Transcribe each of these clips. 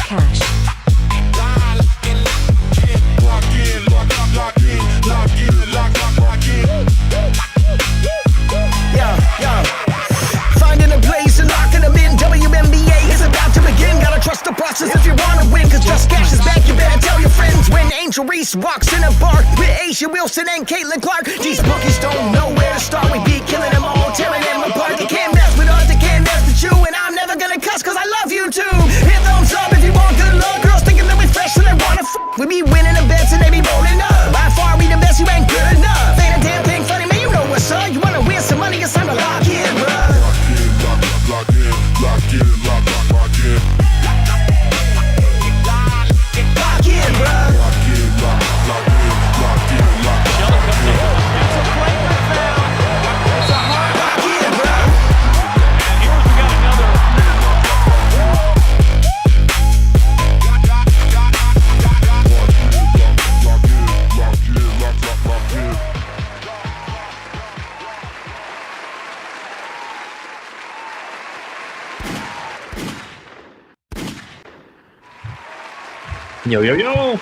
cash. Finding a place and locking them in. WNBA is about to begin. Gotta trust the process if you wanna win, cause Just Cash is back. You better tell your friends when Angel Reese walks in a bar with Asia Wilson and Caitlin Clark. These bookies don't know where to start. We be killing them all, tearing them apart. They can't mess with us, they can't mess with you. And I'm never gonna cuss cause I love you too. Hit thumbs up if you want good luck. Girls thinking that we fresh so they wanna We be winning the bets and they be rolling up. By far we the best, you ain't good enough. Ain't a damn thing funny, man, you know what's up. You wanna win some money, it's time to lock in, bruh. Lock in, lock in, lock in. Lock in, bruh. Lock in, lock in. Shelly comes in. It's a flagrant foul. It's a hard Lock in, bruh. And here's we got another. Lock in. Yo, yo, yo.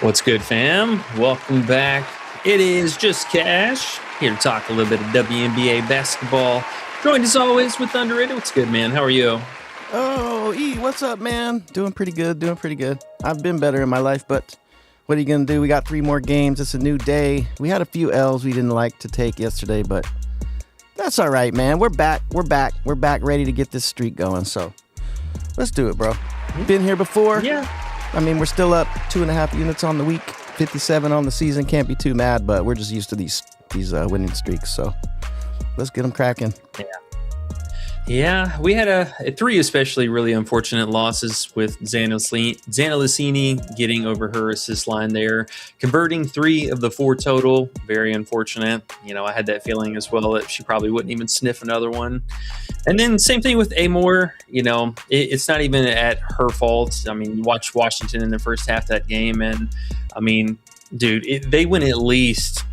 What's good, fam? Welcome back. It is Just Cash, here to talk a little bit of WNBA basketball. Joined as always with Underrated. What's good, man? How are you? Oh, E, what's up, man? Doing pretty good. I've been better in my life, but what are you going to do? We got 3 more games. It's a new day. We had a few L's we didn't like to take yesterday, but that's all right, man. We're back. We're back ready to get this streak going, so let's do it, bro. Been here before. Yeah. I mean, we're still up 2.5 units on the week, 57 on the season. Can't be too mad, but we're just used to these winning streaks, so let's get them cracking. Yeah, we had 3 especially really unfortunate losses with Xana Lucini getting over her assist line there, converting 3 of the 4 total. Very unfortunate. You know, I had that feeling as well that she probably wouldn't even sniff another one. And then same thing with Amore. You know, it's not even at her fault. I mean, you watch Washington in the first half of that game, and I mean, dude, they went at least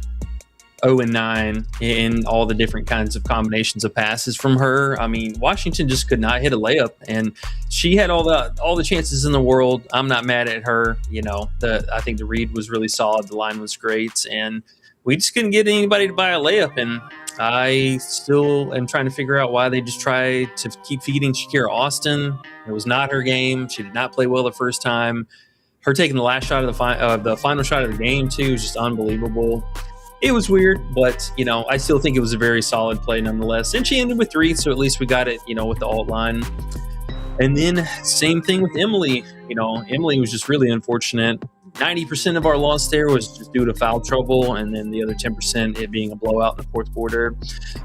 0-9 in all the different kinds of combinations of passes from her. I mean, Washington just could not hit a layup, and she had all the chances in the world. I'm not mad at her. You know, I think the read was really solid. The line was great, and we just couldn't get anybody to buy a layup. And I still am trying to figure out why they just try to keep feeding Shakira Austin. It was not her game. She did not play well the first time. Her taking the last shot of the final shot of the game too was just unbelievable. It was weird, but, you know, I still think it was a very solid play nonetheless. And she ended with 3, so at least we got it, you know, with the alt line. And then same thing with Emily. You know, Emily was just really unfortunate. 90% of our loss there was just due to foul trouble, and then the other 10% it being a blowout in the fourth quarter.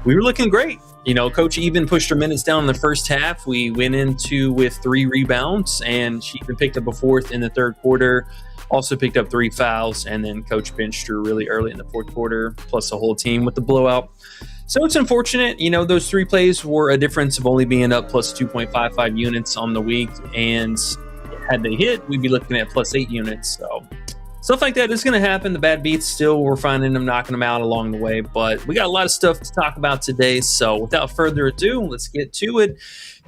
We were looking great. You know, Coach even pushed her minutes down in the first half. We went into with 3 rebounds, and she even picked up a 4th in the third quarter. Also picked up 3 fouls, and then Coach benched her really early in the fourth quarter, plus the whole team with the blowout. So it's unfortunate. You know, those 3 plays were a difference of only being up plus 2.55 units on the week, and had they hit, we'd be looking at plus 8 units. So stuff like that is going to happen. The bad beats still, we're finding them, knocking them out along the way, but we got a lot of stuff to talk about today. So without further ado, let's get to it.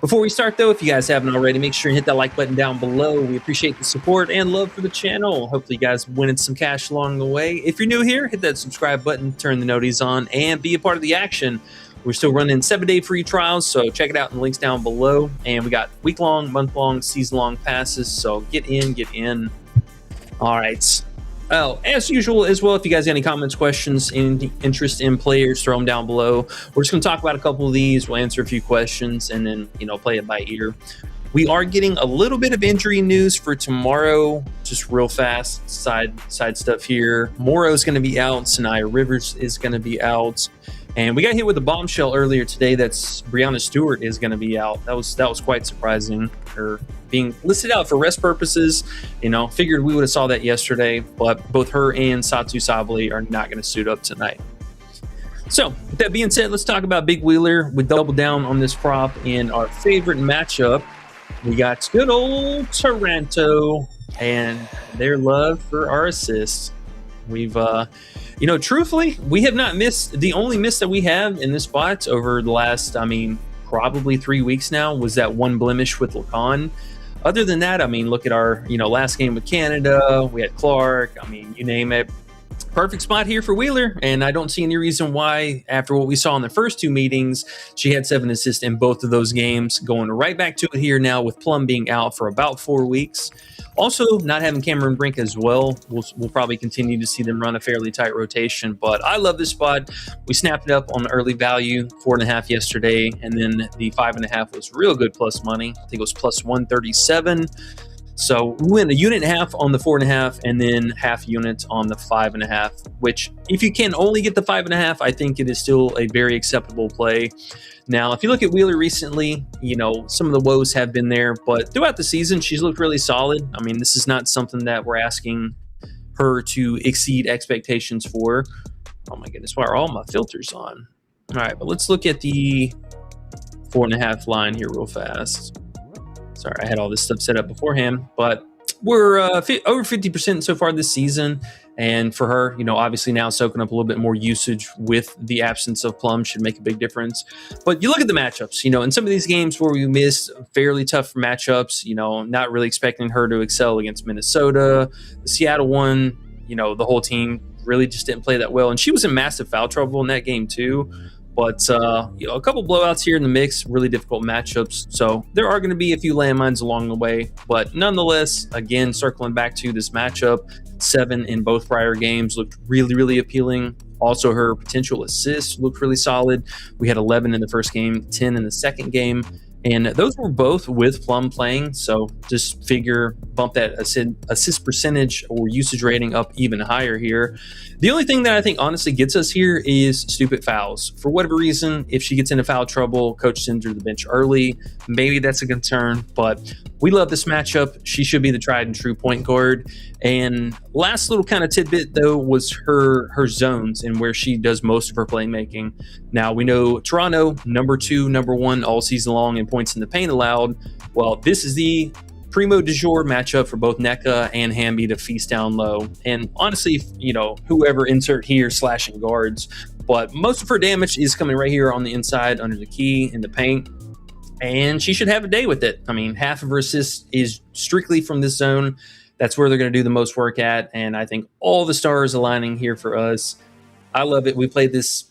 Before we start, though, if you guys haven't already, make sure you hit that like button down below. We appreciate the support and love for the channel. Hopefully, you guys winning some cash along the way. If you're new here, hit that subscribe button, turn the noties on, and be a part of the action. We're still running 7-day free trials, so check it out in the links down below. And we got week-long, month-long, season-long passes, so get in. All right. Oh, as usual as well, if you guys have any comments, questions, any interest in players, throw them down below. We're just going to talk about a couple of these. We'll answer a few questions and then, you know, play it by ear. We are getting a little bit of injury news for tomorrow. Just real fast side stuff here. Morrow's going to be out. Sanaya Rivers is going to be out. And we got hit with a bombshell earlier today that's Brianna Stewart is going to be out. That was quite surprising. Her being listed out for rest purposes. You know, figured we would have saw that yesterday, but both her and Satu Sabali are not going to suit up tonight. So with that being said, let's talk about Big Wheeler. We double down on this prop in our favorite matchup. We got good old Toronto and their love for our assists. We've, you know, truthfully, we have not missed. The only miss that we have in this spot over the last, probably 3 weeks now was that one blemish with Lacan. other than that, I mean, look at our, last game with Canada. We had Clark. I mean, you name it. Perfect spot here for Wheeler, and I don't see any reason why, after what we saw in the first 2 meetings, she had 7 assists in both of those games. Going right back to it here now with Plum being out for about 4 weeks. Also, not having Cameron Brink as well. We'll probably continue to see them run a fairly tight rotation, but I love this spot. We snapped it up on early value, 4.5 yesterday, and then the 5.5 was real good plus money. I think it was plus 137. So we win 1.5 units on the 4.5 and then half units on the 5.5, which if you can only get the 5.5, I think it is still a very acceptable play. Now, if you look at Wheeler recently, some of the woes have been there, but throughout the season, she's looked really solid. I mean, this is not something that we're asking her to exceed expectations for. Oh my goodness, why are all my filters on? All right, but let's look at the 4.5 line here real fast. Sorry, I had all this stuff set up beforehand, but we're over 50% so far this season. And for her, obviously now soaking up a little bit more usage with the absence of Plum should make a big difference. But you look at the matchups, in some of these games where we missed fairly tough matchups, not really expecting her to excel against Minnesota. The Seattle one, the whole team really just didn't play that well. And she was in massive foul trouble in that game too. But, a couple blowouts here in the mix, really difficult matchups. So there are going to be a few landmines along the way. But nonetheless, again, circling back to this matchup, 7 in both prior games looked really, really appealing. Also, her potential assists looked really solid. We had 11 in the first game, 10 in the second game. And those were both with Plum playing. So just figure bump that assist percentage or usage rating up even higher here. The only thing that I think honestly gets us here is stupid fouls. For whatever reason, if she gets into foul trouble, coach sends her to the bench early. Maybe that's a concern, but we love this matchup. She should be the tried and true point guard. And last little kind of tidbit, though, was her zones and where she does most of her playmaking. Now, we know Toronto, number 2, number 1 all season long in points in the paint allowed. Well, this is the primo du jour matchup for both NECA and Hamby to feast down low. And honestly, whoever insert here slashing guards. But most of her damage is coming right here on the inside under the key in the paint. And she should have a day with it. I mean, half of her assists is strictly from this zone. That's where they're going to do the most work at. And I think all the stars aligning here for us. I love it. We played this,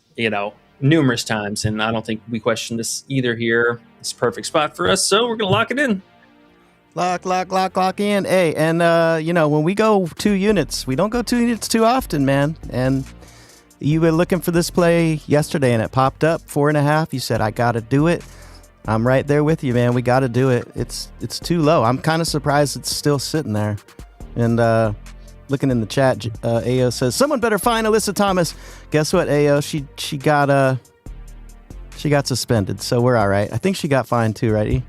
numerous times, and I don't think we question this either here. It's a perfect spot for us, so we're going to lock it in. Lock in. Hey, and, when we go 2 units, we don't go 2 units too often, man. And you were looking for this play yesterday, and it popped up, 4.5. You said, I got to do it. I'm right there with you, man. We got to do it. It's too low. I'm kind of surprised it's still sitting there. And looking in the chat, Ayo says, someone better find Alyssa Thomas. Guess what, Ayo? She got suspended, so we're all right. I think she got fined too, right? E?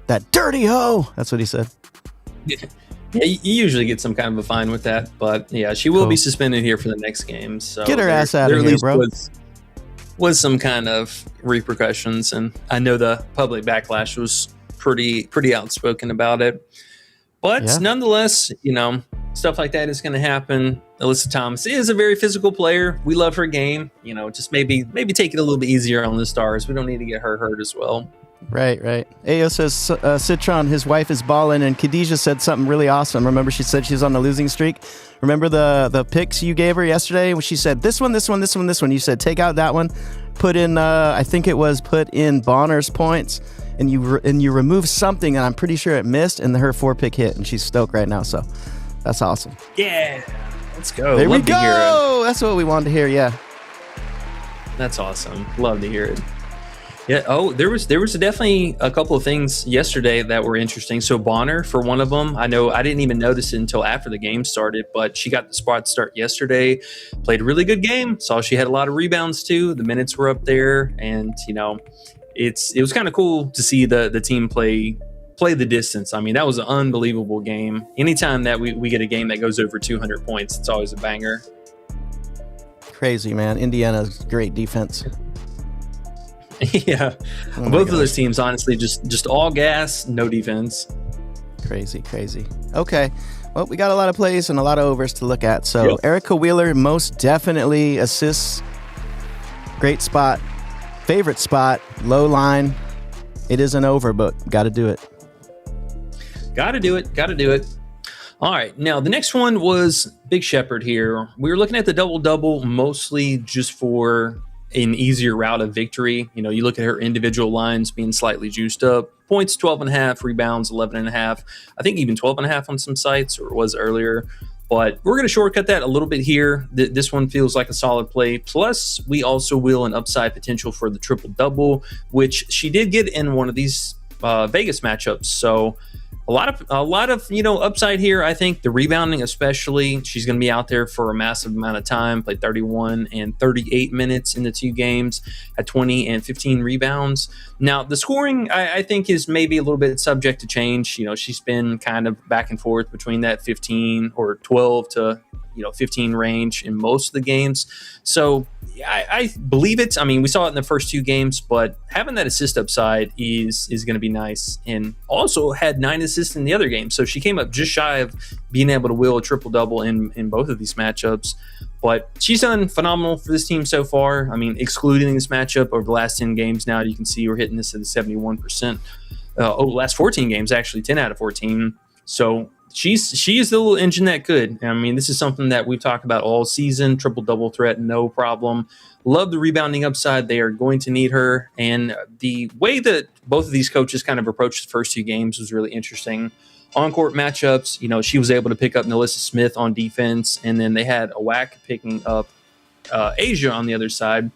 That dirty hoe. That's what he said. Yeah, you usually get some kind of a fine with that, but yeah, she will be suspended here for the next game. So get her ass out of here, bro. Was some kind of repercussions, and I know the public backlash was pretty outspoken about it. But nonetheless, stuff like that is going to happen. Alyssa Thomas is a very physical player. We love her game. Just maybe take it a little bit easier on the stars. We don't need to get her hurt as well. Right. Ayo says, Citron, his wife is balling, and Khadijah said something really awesome. Remember, she said she's on the losing streak. Remember the picks you gave her yesterday when she said, this one. You said, take out that one. Put in, put in Bonner's points, and you remove something, and I'm pretty sure it missed, and her 4-pick hit, and she's stoked right now, so that's awesome. Yeah, let's go. There we go. To hear it. That's what we wanted to hear, yeah. That's awesome. Love to hear it. Yeah. Oh, there was definitely a couple of things yesterday that were interesting. So Bonner, for one of them, I know I didn't even notice it until after the game started, but she got the spot start yesterday. Played a really good game. Saw she had a lot of rebounds too. The minutes were up there, and it was kind of cool to see the team play the distance. I mean, that was an unbelievable game. Anytime that we get a game that goes over 200 points, it's always a banger. Crazy, man. Indiana's great defense. Yeah. Both of those teams, honestly, just all gas, no defense. Crazy. Okay. Well, we got a lot of plays and a lot of overs to look at. So Erica Wheeler, most definitely assists. Great spot. Favorite spot. Low line. It is an over, but got to do it. Got to do it. All right, now the next one was Big Shepherd here. We were looking at the double-double mostly just for an easier route of victory. You know, you look at her individual lines being slightly juiced up. Points 12.5, rebounds 11.5. I think even 12.5 on some sites, or it was earlier. But we're going to shortcut that a little bit here. This one feels like a solid play. Plus, we also will an upside potential for the triple-double, which she did get in one of these Vegas matchups. So a lot of upside here. I think the rebounding, especially, she's going to be out there for a massive amount of time. Played 31 and 38 minutes in the two games, had 20 and 15 rebounds. Now the scoring, I think, is maybe a little bit subject to change. You know, she's been kind of back and forth between that 15 or 12 to 15 range in most of the games. So I believe it. I mean, we saw it in the first two games, but having that assist upside is going to be nice. And also had 9 assists in the other game. So she came up just shy of being able to will a triple-double in both of these matchups. But she's done phenomenal for this team so far. I mean, excluding this matchup over the last 10 games now, you can see we're hitting this at the 71%. Last 14 games, actually 10 out of 14. So she is the little engine that could. I mean, this is something that we've talked about all season. Triple-double threat, no problem. Love the rebounding upside. They are going to need her. And the way that both of these coaches kind of approached the first two games was really interesting. On-court matchups, she was able to pick up Nalissa Smith on defense, and then they had a whack picking up Asia on the other side.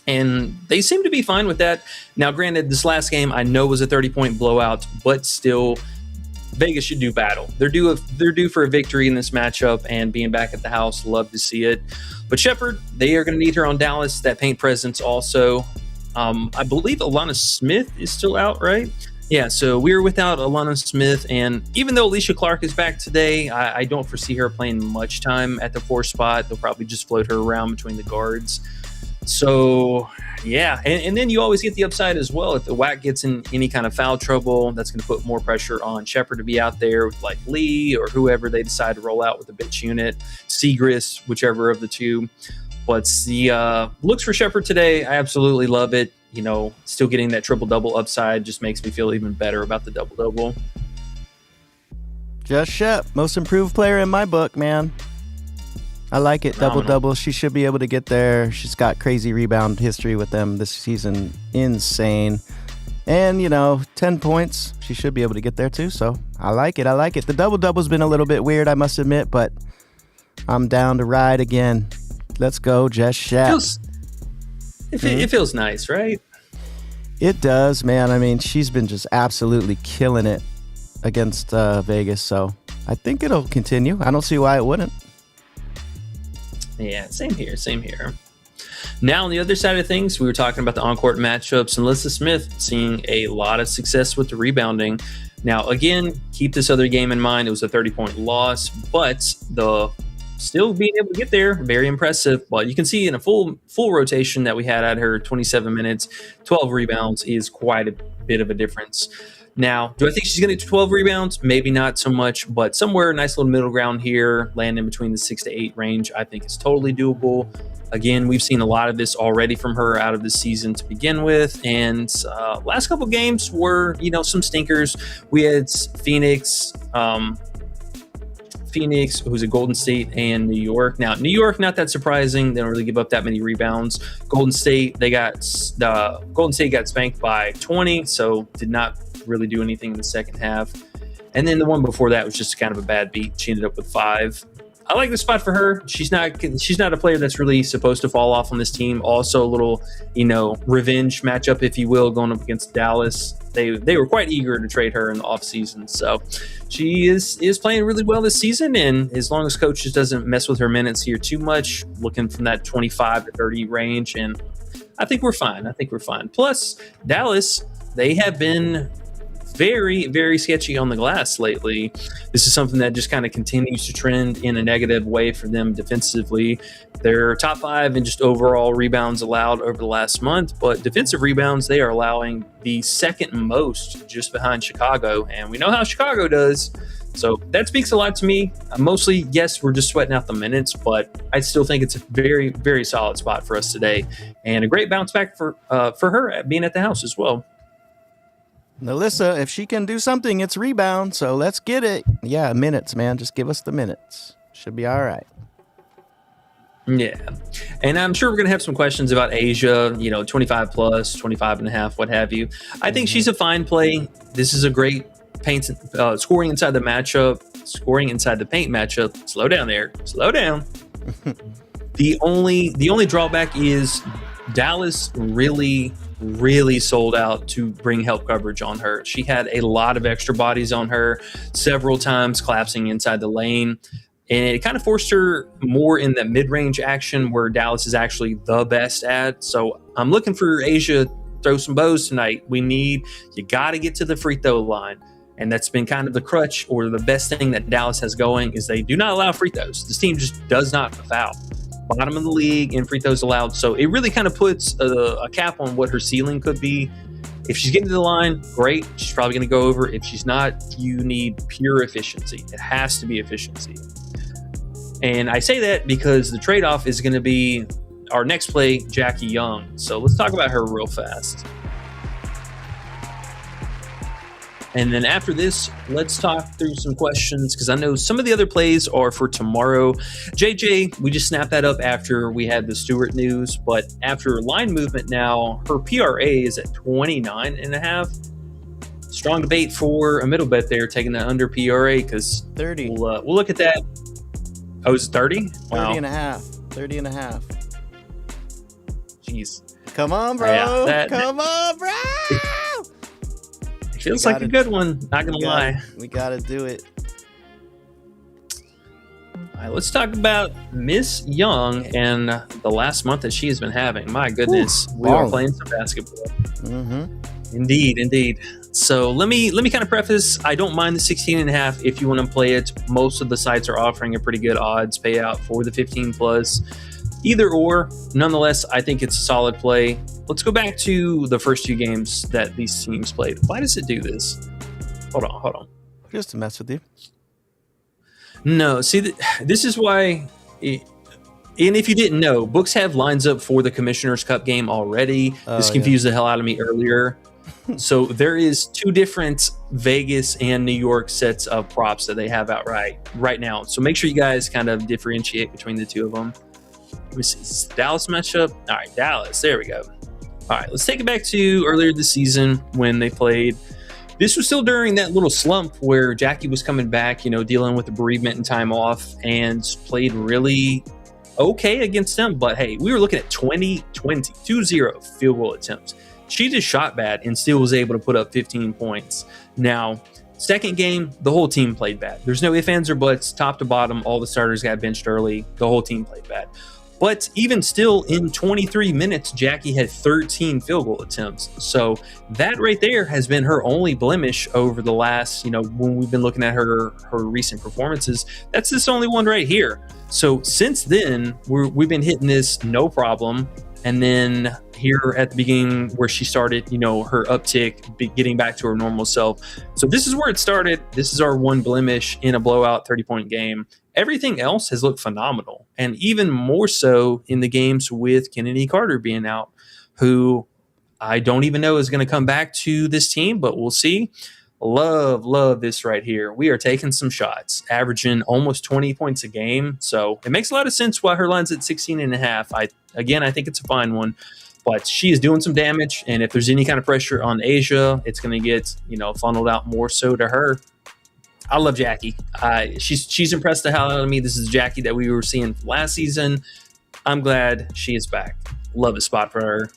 And they seem to be fine with that. Now, granted, this last game I know was a 30-point blowout, but still, Vegas should do battle. They're due for a victory in this matchup, and being back at the house, love to see it. But Shepherd, they are going to need her on Dallas. That paint presence also. I believe Alana Smith is still out, right? Yeah, so we're without Alana Smith, and even though Alicia Clark is back today, I don't foresee her playing much time at the 4 spot. They'll probably just float her around between the guards. So, yeah, and then you always get the upside as well. If the WAC gets in any kind of foul trouble, that's going to put more pressure on Shepherd to be out there with like Lee or whoever they decide to roll out with the bitch unit, Segrist, whichever of the two. But the looks for Shepherd today, I absolutely love it. Still getting that triple-double upside just makes me feel even better about the double-double. Just Shep, most improved player in my book, man. I like it. Phenomenal. Double-double. She should be able to get there. She's got crazy rebound history with them this season. Insane. And, 10 points. She should be able to get there, too. So, I like it. The double-double's been a little bit weird, I must admit, but I'm down to ride again. Let's go, Just Shep. It feels nice, right? It does, man. I mean, she's been just absolutely killing it against Vegas, so I think it'll continue. I don't see why it wouldn't. Yeah, same here. Now, on the other side of things, we were talking about the on-court matchups, and Alyssa Smith seeing a lot of success with the rebounding. Now, again, keep this other game in mind. It was a 30-point loss, but the still being able to get there, very impressive. But you can see in a full rotation that we had at her, 27 minutes, 12 rebounds is quite a bit of a difference. Now, do I think she's going to get 12 rebounds? Maybe not so much, but somewhere nice little middle ground here, landing between the 6 to 8 range, I think is totally doable. Again, we've seen a lot of this already from her out of the season to begin with, and last couple games were, some stinkers. We had Phoenix, who's at Golden State, and New York. Now, New York, not that surprising. They don't really give up that many rebounds. Golden State got spanked by 20, so did not really do anything in the second half. And then the one before that was just kind of a bad beat. She ended up with 5. I like the spot for her. She's not a player that's really supposed to fall off on this team. Also a little, revenge matchup, if you will, going up against Dallas. They were quite eager to trade her in the offseason. So she is playing really well this season, and as long as coach just doesn't mess with her minutes here too much, looking from that 25 to 30 range, and I think we're fine. Plus, Dallas, they have been very, very sketchy on the glass lately. This is something that just kind of continues to trend in a negative way for them defensively. They're top 5 in just overall rebounds allowed over the last month, but defensive rebounds, they are allowing the second most, just behind Chicago, and we know how Chicago does. So that speaks a lot to me. Mostly, yes, we're just sweating out the minutes, but I still think it's a very, very solid spot for us today, and a great bounce back for her being at the house as well. Alyssa, if she can do something, it's rebound. So let's get it. Yeah, minutes, man. Just give us the minutes. Should be all right. Yeah. And I'm sure we're going to have some questions about Asia, 25 plus, 25 and a half, what have you. I think she's a fine play. This is a great scoring inside the paint matchup. Slow down there. Slow down. The only drawback is Dallas really sold out to bring help coverage on her. She had a lot of extra bodies on her several times, collapsing inside the lane. And it kind of forced her more in the mid-range action where Dallas is actually the best at. So I'm looking for Asia throw some bows tonight. You got to get to the free throw line. And that's been kind of the crutch or the best thing that Dallas has going is they do not allow free throws. This team just does not foul. Bottom of the league in free throws allowed. So it really kind of puts a cap on what her ceiling could be. If she's getting to the line, great. She's probably going to go over. If she's not, you need pure efficiency. It has to be efficiency. And I say that because the trade-off is going to be our next play, Jackie Young. So let's talk about her real fast. And then after this, let's talk through some questions because I know some of the other plays are for tomorrow. JJ, we just snapped that up after we had the Stewart news, but after line movement now, her PRA is at 29.5. Strong debate for a middle bet there, taking the under PRA because 30. We'll look at that. Oh, it's 30? Wow. 30 and a halch. 30 and a half. Jeez. Come on, bro. Come on, bro. It feels like a good one. Not going to lie. We got to do it. All right, let's talk about Miss Young and the last month that she has been having. My goodness. We are playing some basketball. Mm-hmm. Indeed. So let me kind of preface, I don't mind the 16.5 if you want to play it. Most of the sites are offering a pretty good odds payout for the 15 plus. Either or, nonetheless, I think it's a solid play. Let's go back to the first two games that these teams played. Why does it do this? Hold on. Just to mess with you. No, see, this is why... And if you didn't know, books have lines up for the Commissioner's Cup game already. This confused the hell out of me earlier. So there is two different Vegas and New York sets of props that they have out right now. So make sure you guys kind of differentiate between the two of them. Let me see. This is the Dallas matchup. All right, Dallas. There we go. All right, let's take it back to earlier this season when they played. This was still during that little slump where Jackie was coming back, dealing with the bereavement and time off, and played really okay against them. But hey, we were looking at 20 field goal attempts. She just shot bad and still was able to put up 15 points. Now, second game, the whole team played bad. There's no ifs, ands, or buts. Top to bottom, all the starters got benched early. The whole team played bad. But even still, in 23 minutes, Jackie had 13 field goal attempts. So that right there has been her only blemish over the last, when we've been looking at her recent performances. That's this only one right here. So since then, we've been hitting this no problem. And then here at the beginning where she started, her uptick, getting back to her normal self. So this is where it started. This is our one blemish in a blowout 30-point game. Everything else has looked phenomenal. And even more so in the games with Kennedy Carter being out, who I don't even know is going to come back to this team, but we'll see. Love this right here. We are taking some shots, averaging almost 20 points a game. So it makes a lot of sense why her line's at 16.5. I think it's a fine one, but she is doing some damage. And if there's any kind of pressure on Asia, it's going to get, funneled out more so to her. I love Jackie. She's impressed the hell out of me. This is Jackie that we were seeing last season. I'm glad she is back. Love a spot for her.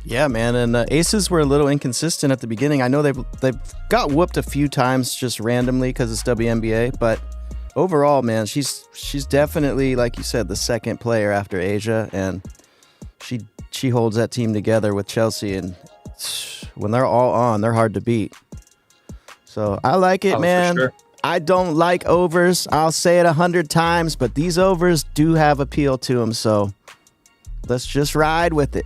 Yeah, man, and aces were a little inconsistent at the beginning. I know they've got whooped a few times just randomly because it's WNBA, but overall, man, she's definitely, like you said, the second player after Asia, and she holds that team together with Chelsea, and when they're all on, they're hard to beat. So I like it, man. For sure. I don't like overs. I'll say it 100 times, but these overs do have appeal to them, so let's just ride with it.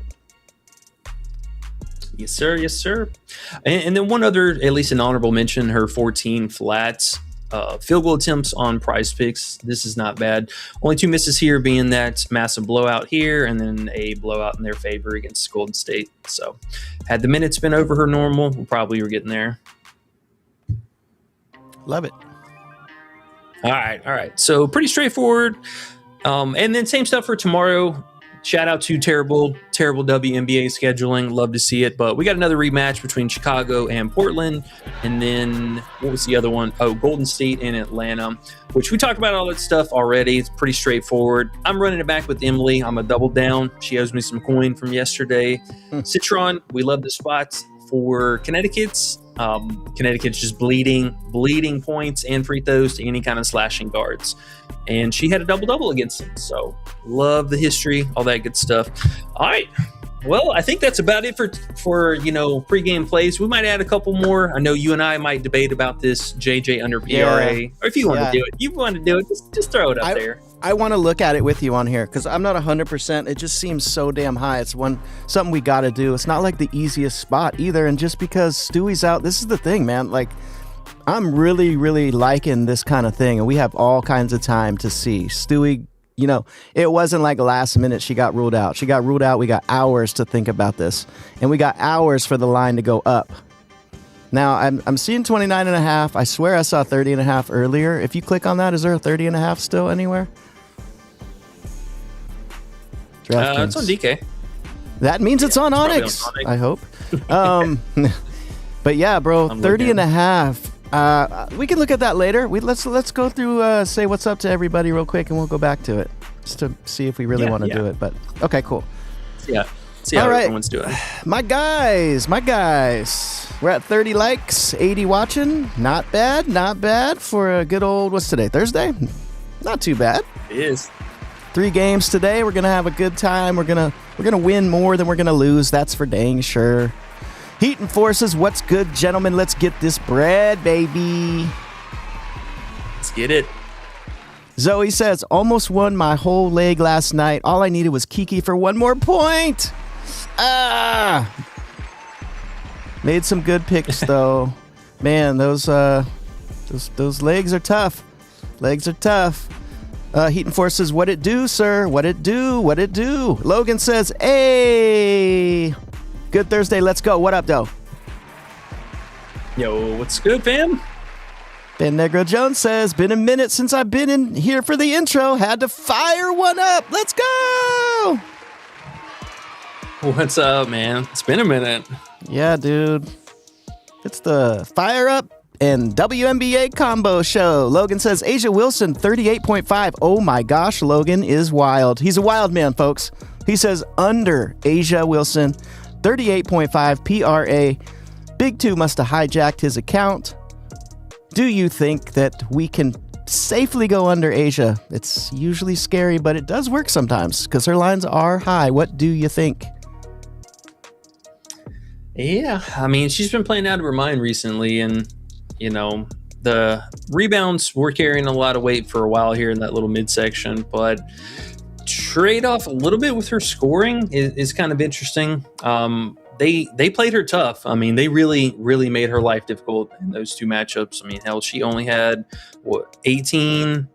Yes, sir. And then one other, at least an honorable mention, her 14 flats. field goal attempts on Prizepicks. This is not bad. Only 2 misses here, being that massive blowout here and then a blowout in their favor against Golden State. So had the minutes been over her normal, we probably were getting there. Love it. All right. So pretty straightforward. And then same stuff for tomorrow. Shout out to terrible WNBA scheduling. Love to see it. But we got another rematch between Chicago and Portland. And then what was the other one? Oh, Golden State and Atlanta, which we talked about all that stuff already. It's pretty straightforward. I'm running it back with Emily. I'm a double down. She owes me some coin from yesterday. Citron, we love the spots for Connecticut's. Connecticut's just bleeding points and free throws to any kind of slashing guards. And she had a double-double against them. So love the history, all that good stuff. All right. Well, I think that's about it for pregame plays. We might add a couple more. I know you and I might debate about this JJ under PRA. Yeah. Or if you want to do it, just throw it up there. I want to look at it with you on here because I'm not 100%. It just seems so damn high. It's something we got to do. It's not like the easiest spot either. And just because Stewie's out, this is the thing, man. Like, I'm really, really liking this kind of thing. And we have all kinds of time to see. Stewie, it wasn't like last minute she got ruled out. She got ruled out. We got hours to think about this. And we got hours for the line to go up. Now, I'm seeing 29.5. I swear I saw 30.5 earlier. If you click on that, is there a 30.5 still anywhere? It's on DK. That means it's on Onyx, I hope. But yeah, bro, 30.5. We can look at that later. Let's go through, say what's up to everybody real quick, and we'll go back to it just to see if we really want to do it. But okay, cool. Yeah. See how everyone's doing. My guys. We're at 30 likes, 80 watching. Not bad for a good old, what's today, Thursday? Not too bad. It is. 3 games today. We're gonna have a good time. We're gonna win more than we're gonna lose. That's for dang sure. Heat and Forces, what's good, gentlemen? Let's get this bread, baby. Let's get it. Zoe says, almost won my whole leg last night. All I needed was Kiki for 1 more point. Made some good picks though. Man, those legs are tough. Heat and Forces, what it do, sir? What it do? Logan says, hey, good Thursday. Let's go. What up, though? Yo, what's good, fam? Ben Negro Jones says, been a minute since I've been in here for the intro. Had to fire one up. Let's go. What's up, man? It's been a minute. Yeah, dude. It's the Fire Up and WNBA combo show. Logan says, Asia Wilson, 38.5. Oh my gosh, Logan is wild. He's a wild man, folks. He says under Asia Wilson, 38.5 PRA. Big Two must have hijacked his account. Do you think that we can safely go under Asia? It's usually scary, but it does work sometimes because her lines are high. What do you think? Yeah, I mean, she's been playing out of her mind recently, and the rebounds were carrying a lot of weight for a while here in that little midsection, but trade off a little bit with her scoring is kind of interesting. They played her tough. I mean, they really, really made her life difficult in those 2 matchups. I mean, hell, she only had 18,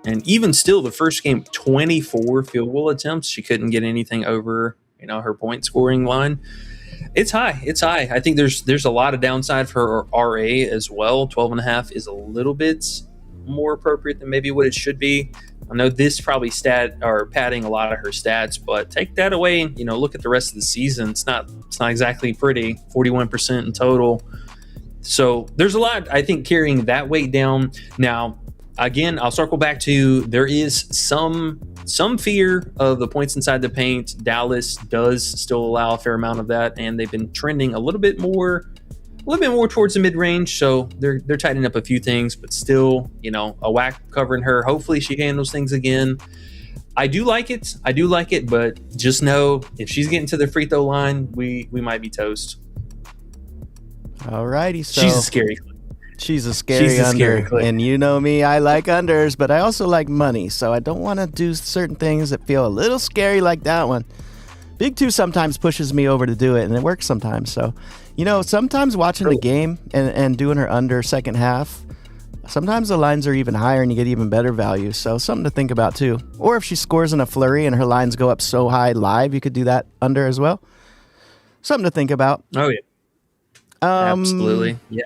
and even still, the first game, 24 field goal attempts. She couldn't get anything over, her point scoring line. It's high. I think there's a lot of downside for her RA as well. 12.5 is a little bit more appropriate than maybe what it should be. I know this probably padding a lot of her stats, but take that away and look at the rest of the season. It's not exactly pretty. 41% in total. So there's a lot, I think, carrying that weight down. Now, again, I'll circle back to there is some fear of the points inside the paint. Dallas does still allow a fair amount of that, and they've been trending a little bit more towards the mid-range, so they're tightening up a few things, but still, a whack covering her. Hopefully she handles things again. I do like it, but just know if she's getting to the free throw line, we might be toast. Alrighty, so she's a scary under, and you know me, I like unders, but I also like money, so I don't want to do certain things that feel a little scary like that one. Big Two sometimes pushes me over to do it, and it works sometimes. So, sometimes watching the game and doing her under second half, sometimes the lines are even higher and you get even better value. So something to think about too. Or if she scores in a flurry and her lines go up so high live, you could do that under as well. Something to think about. Oh, yeah. Absolutely. Yeah.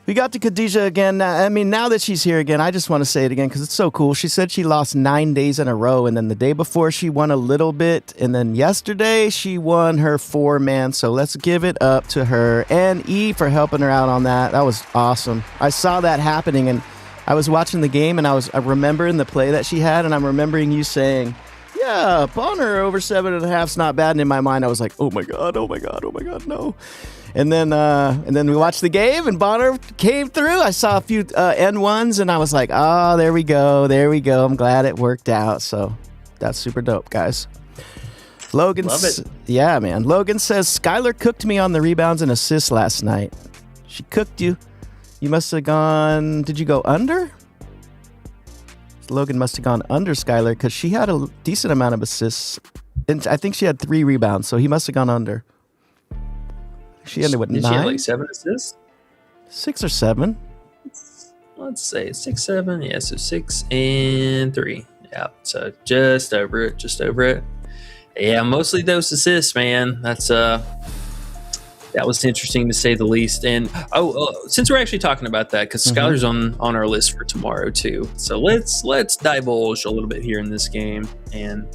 We got to Khadijah again. I mean, now that she's here again, I just want to say it again because it's so cool. She said she lost 9 days in a row, and then the day before she won a little bit, and then yesterday she won her 4-man. So let's give it up to her and E for helping her out on that. That was awesome. I saw that happening, and I was watching the game, and I remembering the play that she had, and I'm remembering you saying, yeah, Bonner over 7.5 is not bad. And in my mind, I was like, oh my God, no. And then we watched the game, and Bonner came through. I saw a few N1s, and I was like, oh, there we go. I'm glad it worked out. So that's super dope, guys. Logan, love it. Yeah, man. Logan says, Skylar cooked me on the rebounds and assists last night. She cooked you. You must have gone, did you go under? Logan must have gone under Skylar because she had a decent amount of assists. And I think she had 3 rebounds, so he must have gone under. She ended with 9. She had like 7 assists? 6 or 7. Let's say 6, 7. Yeah, so 6 and 3. Yeah, so just over it. Yeah, mostly those assists, man. That was interesting to say the least. And since we're actually talking about that, because Skylar's on our list for tomorrow too, so let's divulge a little bit here in this game. And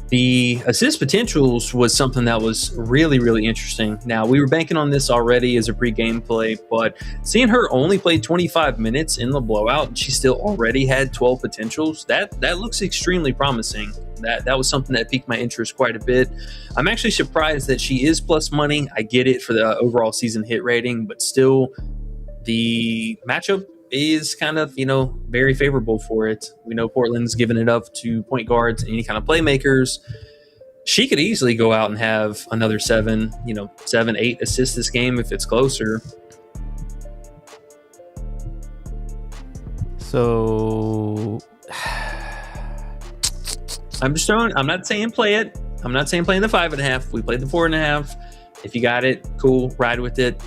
the assist potentials was something that was really, really interesting. Now, we were banking on this already as a pre-game play, but seeing her only play 25 minutes in the blowout, and she still already had 12 potentials, that looks extremely promising. That was something that piqued my interest quite a bit. I'm actually surprised that she is plus money. I get it for the overall season hit rating, but still the matchup is kind of, very favorable for it. We know Portland's given it up to point guards and any kind of playmakers. She could easily go out and have another 7, 8 assists this game if it's closer. So I'm not saying play it. I'm not saying play in the 5.5. We played the 4.5. If you got it, cool, ride with it.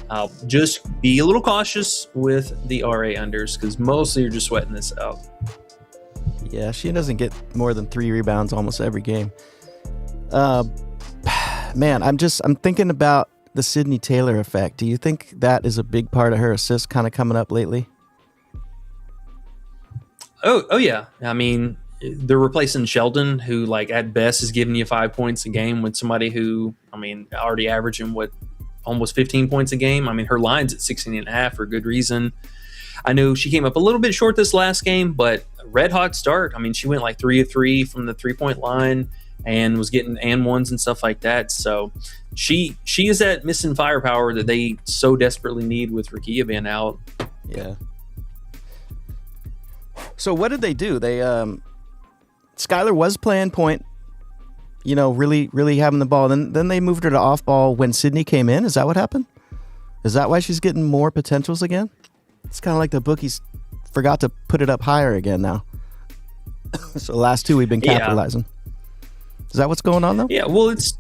Just be a little cautious with the RA unders because mostly you're just sweating this out. Yeah, she doesn't get more than 3 rebounds almost every game. Man, I'm thinking about the Sydney Taylor effect. Do you think that is a big part of her assist kind of coming up lately? Oh yeah. I mean, they're replacing Sheldon, who at best is giving you 5 points a game, with somebody who, already averaging almost 15 points a game. Her line's at 16.5 for good reason. I know she came up a little bit short this last game, but red hot start. She went 3 of 3 from the 3-point line and was getting and ones and stuff like that. So she is that missing firepower that they so desperately need with Rakia being out. Yeah. So what did they do? They Skylar was playing point, really, really having the ball. Then they moved her to off ball when Sydney came in. Is that what happened? Is that why she's getting more potentials again? It's kind of like the bookies forgot to put it up higher again now. So the last 2 we've been capitalizing. Is that what's going on though? Yeah, well, it's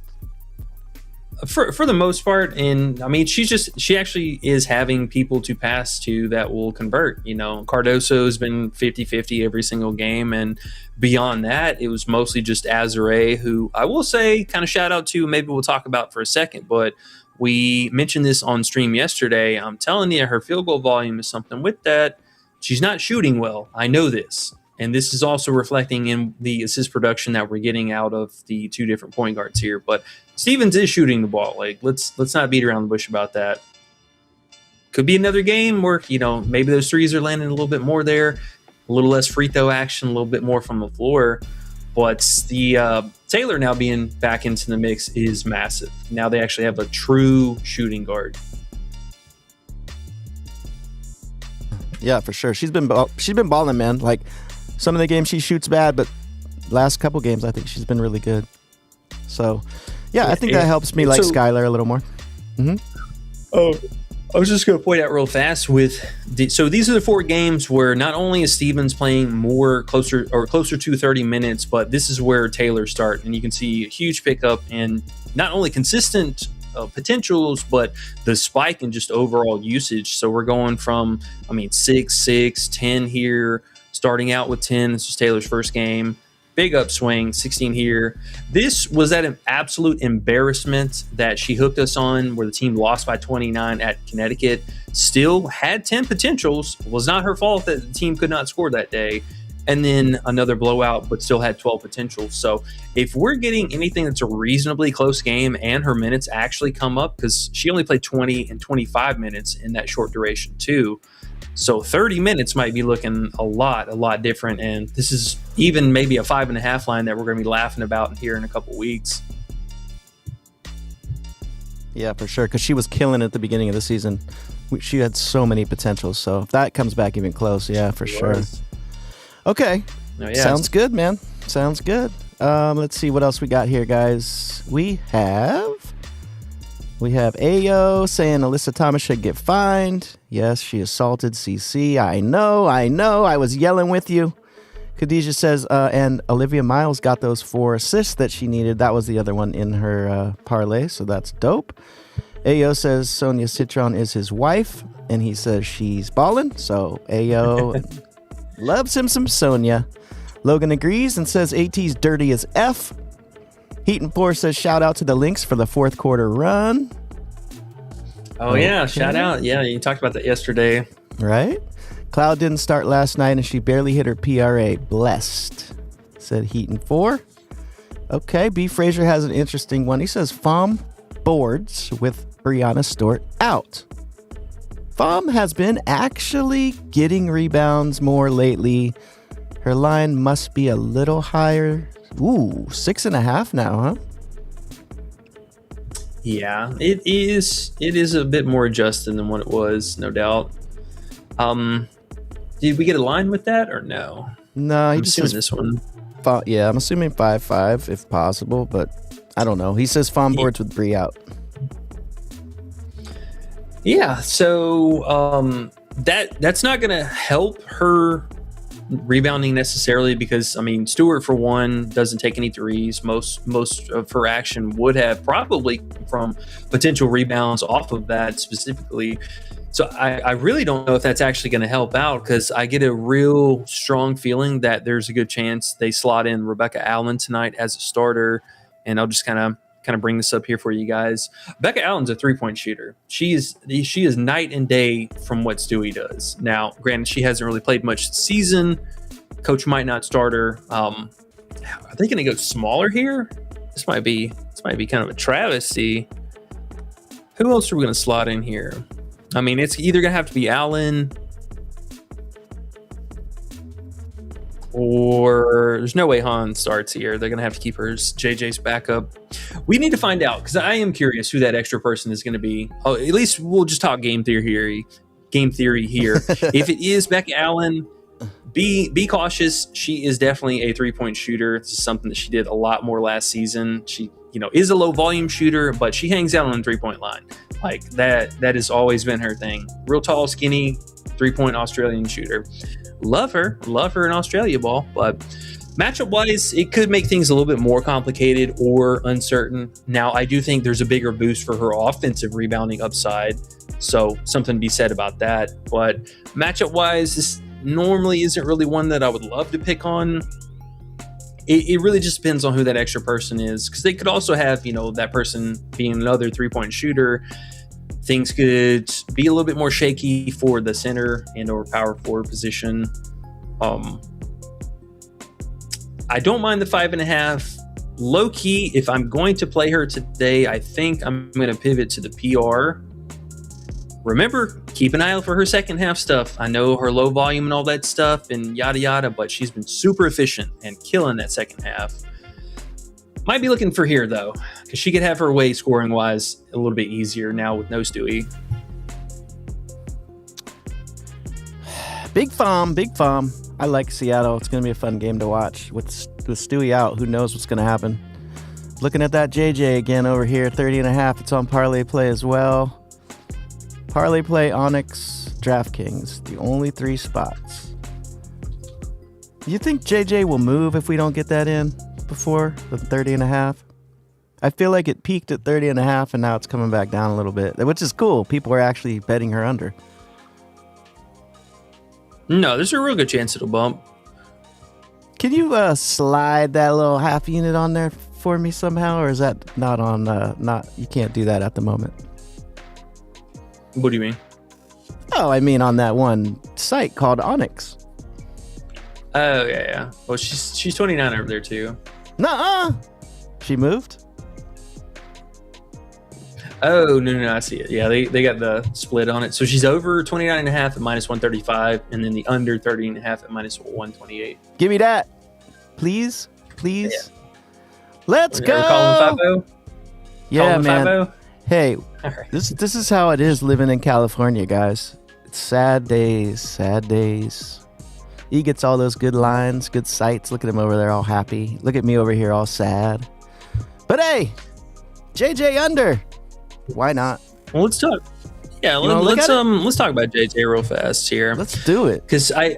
for the most part, and she actually is having people to pass to that will convert. Cardoso's been 50-50 every single game, and beyond that, it was mostly just Azare, who I will say kind of shout out to, maybe we'll talk about for a second, but we mentioned this on stream yesterday. I'm telling you, her field goal volume is something with that. She's not shooting well. I know this. And this is also reflecting in the assist production that we're getting out of the 2 different point guards here. But Stevens is shooting the ball. Let's not beat around the bush about that. Could be another game where, maybe those threes are landing a little bit more there, a little less free throw action, a little bit more from the floor. But the Taylor now being back into the mix is massive. Now they actually have a true shooting guard. Yeah, for sure. She's been balling, man. Some of the games she shoots bad, but last couple games I think she's been really good. So, yeah, I think that helps me Skylar a little more. Mm-hmm. Oh, I was just going to point out real fast so these are the 4 games where not only is Stevens playing closer to 30 minutes, but this is where Taylor starts, and you can see a huge pickup in not only consistent potentials, but the spike in just overall usage. So we're going from, 6, 10 here, starting out with 10. This was Taylor's first game. Big upswing, 16 here. This was at an absolute embarrassment that she hooked us on, where the team lost by 29 at Connecticut. Still had 10 potentials. Was not her fault that the team could not score that day. And then another blowout, but still had 12 potentials. So if we're getting anything that's a reasonably close game and her minutes actually come up, because she only played 20 and 25 minutes in that short duration too. So 30 minutes might be looking a lot different. And this is even maybe a 5.5 line that we're going to be laughing about here in a couple weeks. Yeah, for sure. Because she was killing it at the beginning of the season. She had so many potentials. So if that comes back even close, yeah, for sure. Okay. Oh, yeah. Sounds good, man. Sounds good. Let's see what else we got here, guys. We have Ayo saying Alyssa Thomas should get fined. Yes, she assaulted CC. I know. I was yelling with you. Khadijah says, and Olivia Miles got those 4 assists that she needed. That was the other one in her parlay, so that's dope. Ayo says Sonia Citron is his wife, and he says she's ballin'. So Ayo loves him some Sonia. Logan agrees and says AT's dirty as F. Heaton 4 says shout out to the Lynx for the 4th quarter run. Oh, yeah. Shout out. Yeah, you talked about that yesterday. Right? Cloud didn't start last night and she barely hit her PRA. Blessed, said Heaton 4. Okay, B. Frazier has an interesting one. He says FOM boards with Brianna Stewart out. FOM has been actually getting rebounds more lately. Her line must be a little higher. Ooh, 6.5 now, huh? Yeah, it is. It is a bit more adjusted than what it was, no doubt. Did we get a line with that or no? No, he I'm just assuming says this one. Yeah, I'm assuming 5-5 if possible, but I don't know. He says FOM boards with Bree out. Yeah, so that's not going to help her rebounding necessarily because, Stewart, for one, doesn't take any threes. Most of her action would have probably from potential rebounds off of that specifically. So I really don't know if that's actually going to help out because I get a real strong feeling that there's a good chance they slot in Rebecca Allen tonight as a starter. And I'll just kind of bring this up here for you guys. Becca Allen's a 3-point shooter. She is night and day from what Stewie does. Now, granted, she hasn't really played much this season. Coach might not start her. Are they going to go smaller here? This might be kind of a travesty. Who else are we going to slot in here? It's either going to have to be Allen or there's no way Han starts here. They're going to have to keep her as JJ's backup. We need to find out because I am curious who that extra person is going to be. Oh, at least we'll just talk game theory here. If it is Becca Allen, be cautious. She is definitely a 3-point shooter. This is something that she did a lot more last season. She, is a low volume shooter, but she hangs out on the 3-point line. Like that has always been her thing. Real tall, skinny, 3-point Australian shooter. Love her in Australia ball, but matchup wise, it could make things a little bit more complicated or uncertain. Now, I do think there's a bigger boost for her offensive rebounding upside, so something to be said about that. But matchup wise, this normally isn't really one that I would love to pick on. It really just depends on who that extra person is, because they could also have, that person being another 3-point shooter. Things could be a little bit more shaky for the center and or power forward position. I don't mind the 5.5. Low key, if I'm going to play her today, I think I'm going to pivot to the PR. Remember, keep an eye out for her second half stuff. I know her low volume and all that stuff and yada yada, but she's been super efficient and killing that second half. Might be looking for here though, because she could have her way scoring wise a little bit easier now with no Stewie. Big FOM. I like Seattle. It's going to be a fun game to watch. With Stewie out, who knows what's going to happen. Looking at that JJ again over here, 30.5. It's on Parlay Play as well. Parlay Play, Onyx, DraftKings, the only 3 spots. Do you think JJ will move if we don't get that in before the 30.5? I feel like it peaked at 30.5 and now it's coming back down a little bit, which is cool. People are actually betting her under. No, there's a real good chance it'll bump. Can you slide that little half unit on there for me somehow, or is that not on? Not you can't do that at the moment. What do you mean? Oh, I mean on that one site called Onyx. Oh yeah. Well, she's 29 over there too. Nuh-uh. She moved. Oh no, I see it. Yeah, they got the split on it. So she's over 29.5 at minus 135, and then the under 30.5 at minus 128. Give me that, please. Yeah. Let's go. Calling 5-0? Yeah, Calling man. 5-0? Hey, All right. this is how it is living in California, guys. It's sad days, sad days. He gets all those good lines, good sights. Look at him over there all happy. Look at me over here all sad. But hey, JJ under. Why not? Well, let's talk. Yeah, let's talk about JJ real fast here. Let's do it. Because I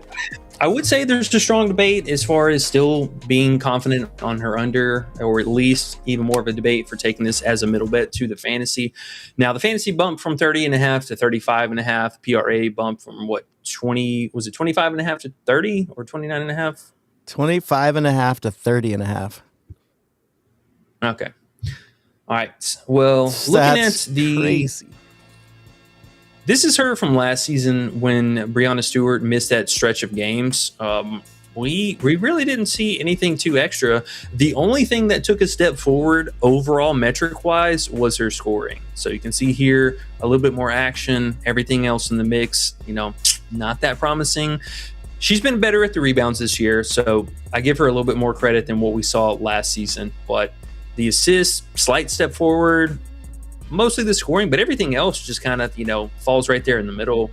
would say there's a strong debate as far as still being confident on her under, or at least even more of a debate for taking this as a middle bet to the fantasy. Now, the fantasy bumped from 30.5 to 35.5. PRA bumped from 25.5 to 30 or 29.5? 25.5 to 30.5. Okay. All right. Well, looking at the crazy. This is her from last season when Breonna Stewart missed that stretch of games. We really didn't see anything too extra. The only thing that took a step forward overall metric-wise was her scoring. So you can see here a little bit more action. Everything else in the mix, not that promising. She's been better at the rebounds this year, so I give her a little bit more credit than what we saw last season. But the assists, slight step forward, mostly the scoring, but everything else just kind of, falls right there in the middle.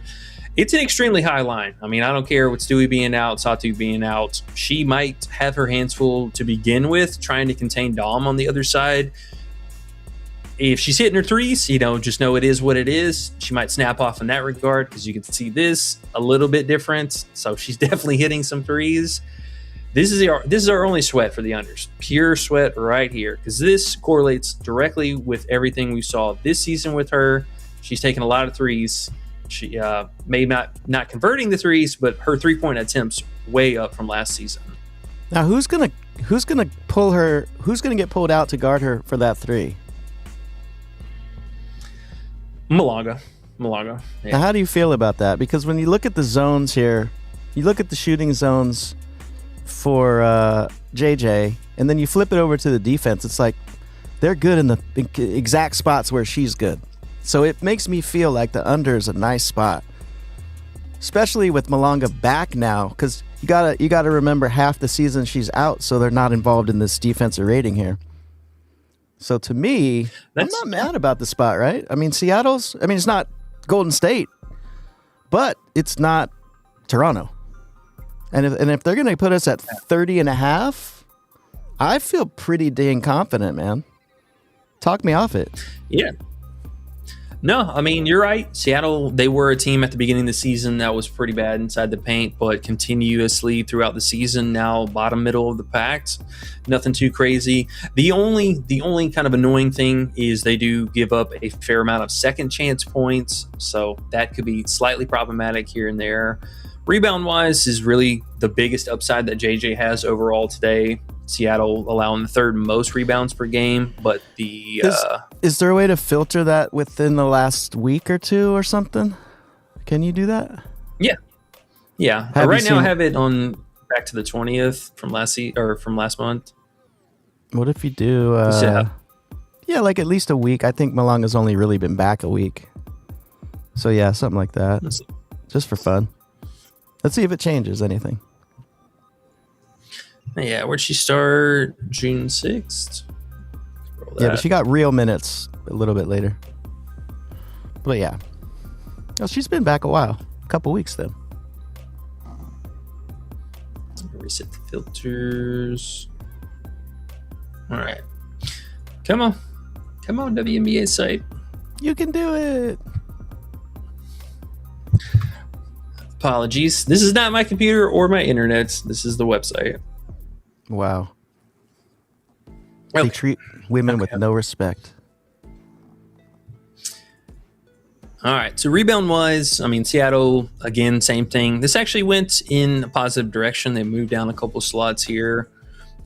It's an extremely high line. I mean, I don't care with Stewie being out, Satu being out. She might have her hands full to begin with, trying to contain Dom on the other side. If she's hitting her threes, just know it is what it is. She might snap off in that regard because you can see this a little bit different. So she's definitely hitting some threes. This is our only sweat for the unders. Pure sweat right here, because this correlates directly with everything we saw this season with her. She's taken a lot of threes. She may not converting the threes, but her 3-point attempts way up from last season. Now who's gonna pull her? Who's gonna get pulled out to guard her for that three? Malaga. Yeah. Now, how do you feel about that? Because when you look at the zones here, you look at the shooting zones for JJ, and then you flip it over to the defense. It's like they're good in the exact spots where she's good. So it makes me feel like the under is a nice spot, especially with Malonga back now, because you gotta remember half the season she's out, so they're not involved in this defensive rating here. So to me, I'm not mad about the spot, right? I mean, it's not Golden State, but it's not Toronto. And if they're going to put us at 30.5, I feel pretty dang confident, man. Talk me off it. Yeah. No, I mean, you're right. Seattle, they were a team at the beginning of the season that was pretty bad inside the paint, but continuously throughout the season, now bottom middle of the pack. Nothing too crazy. The only kind of annoying thing is they do give up a fair amount of second chance points, so that could be slightly problematic here and there. Rebound-wise is really the biggest upside that JJ has overall today. Seattle allowing the third most rebounds per game, but is there a way to filter that within the last week or two or something? Can you do that? Yeah. Right now I have it on back to the 20th from last month. What if you do? Like at least a week. I think Malonga's only really been back a week. So yeah, something like that, just for fun. Let's see if it changes anything. Yeah, where'd she start? June 6th? Yeah, but she got real minutes a little bit later. But yeah. Oh, she's been back a while. A couple weeks, though. Reset the filters. All right. Come on, WNBA site. You can do it. Apologies. This is not my computer or my internet. This is the website. Wow. They treat women with no respect. All right. So rebound-wise, I mean, Seattle, again, same thing. This actually went in a positive direction. They moved down a couple slots here.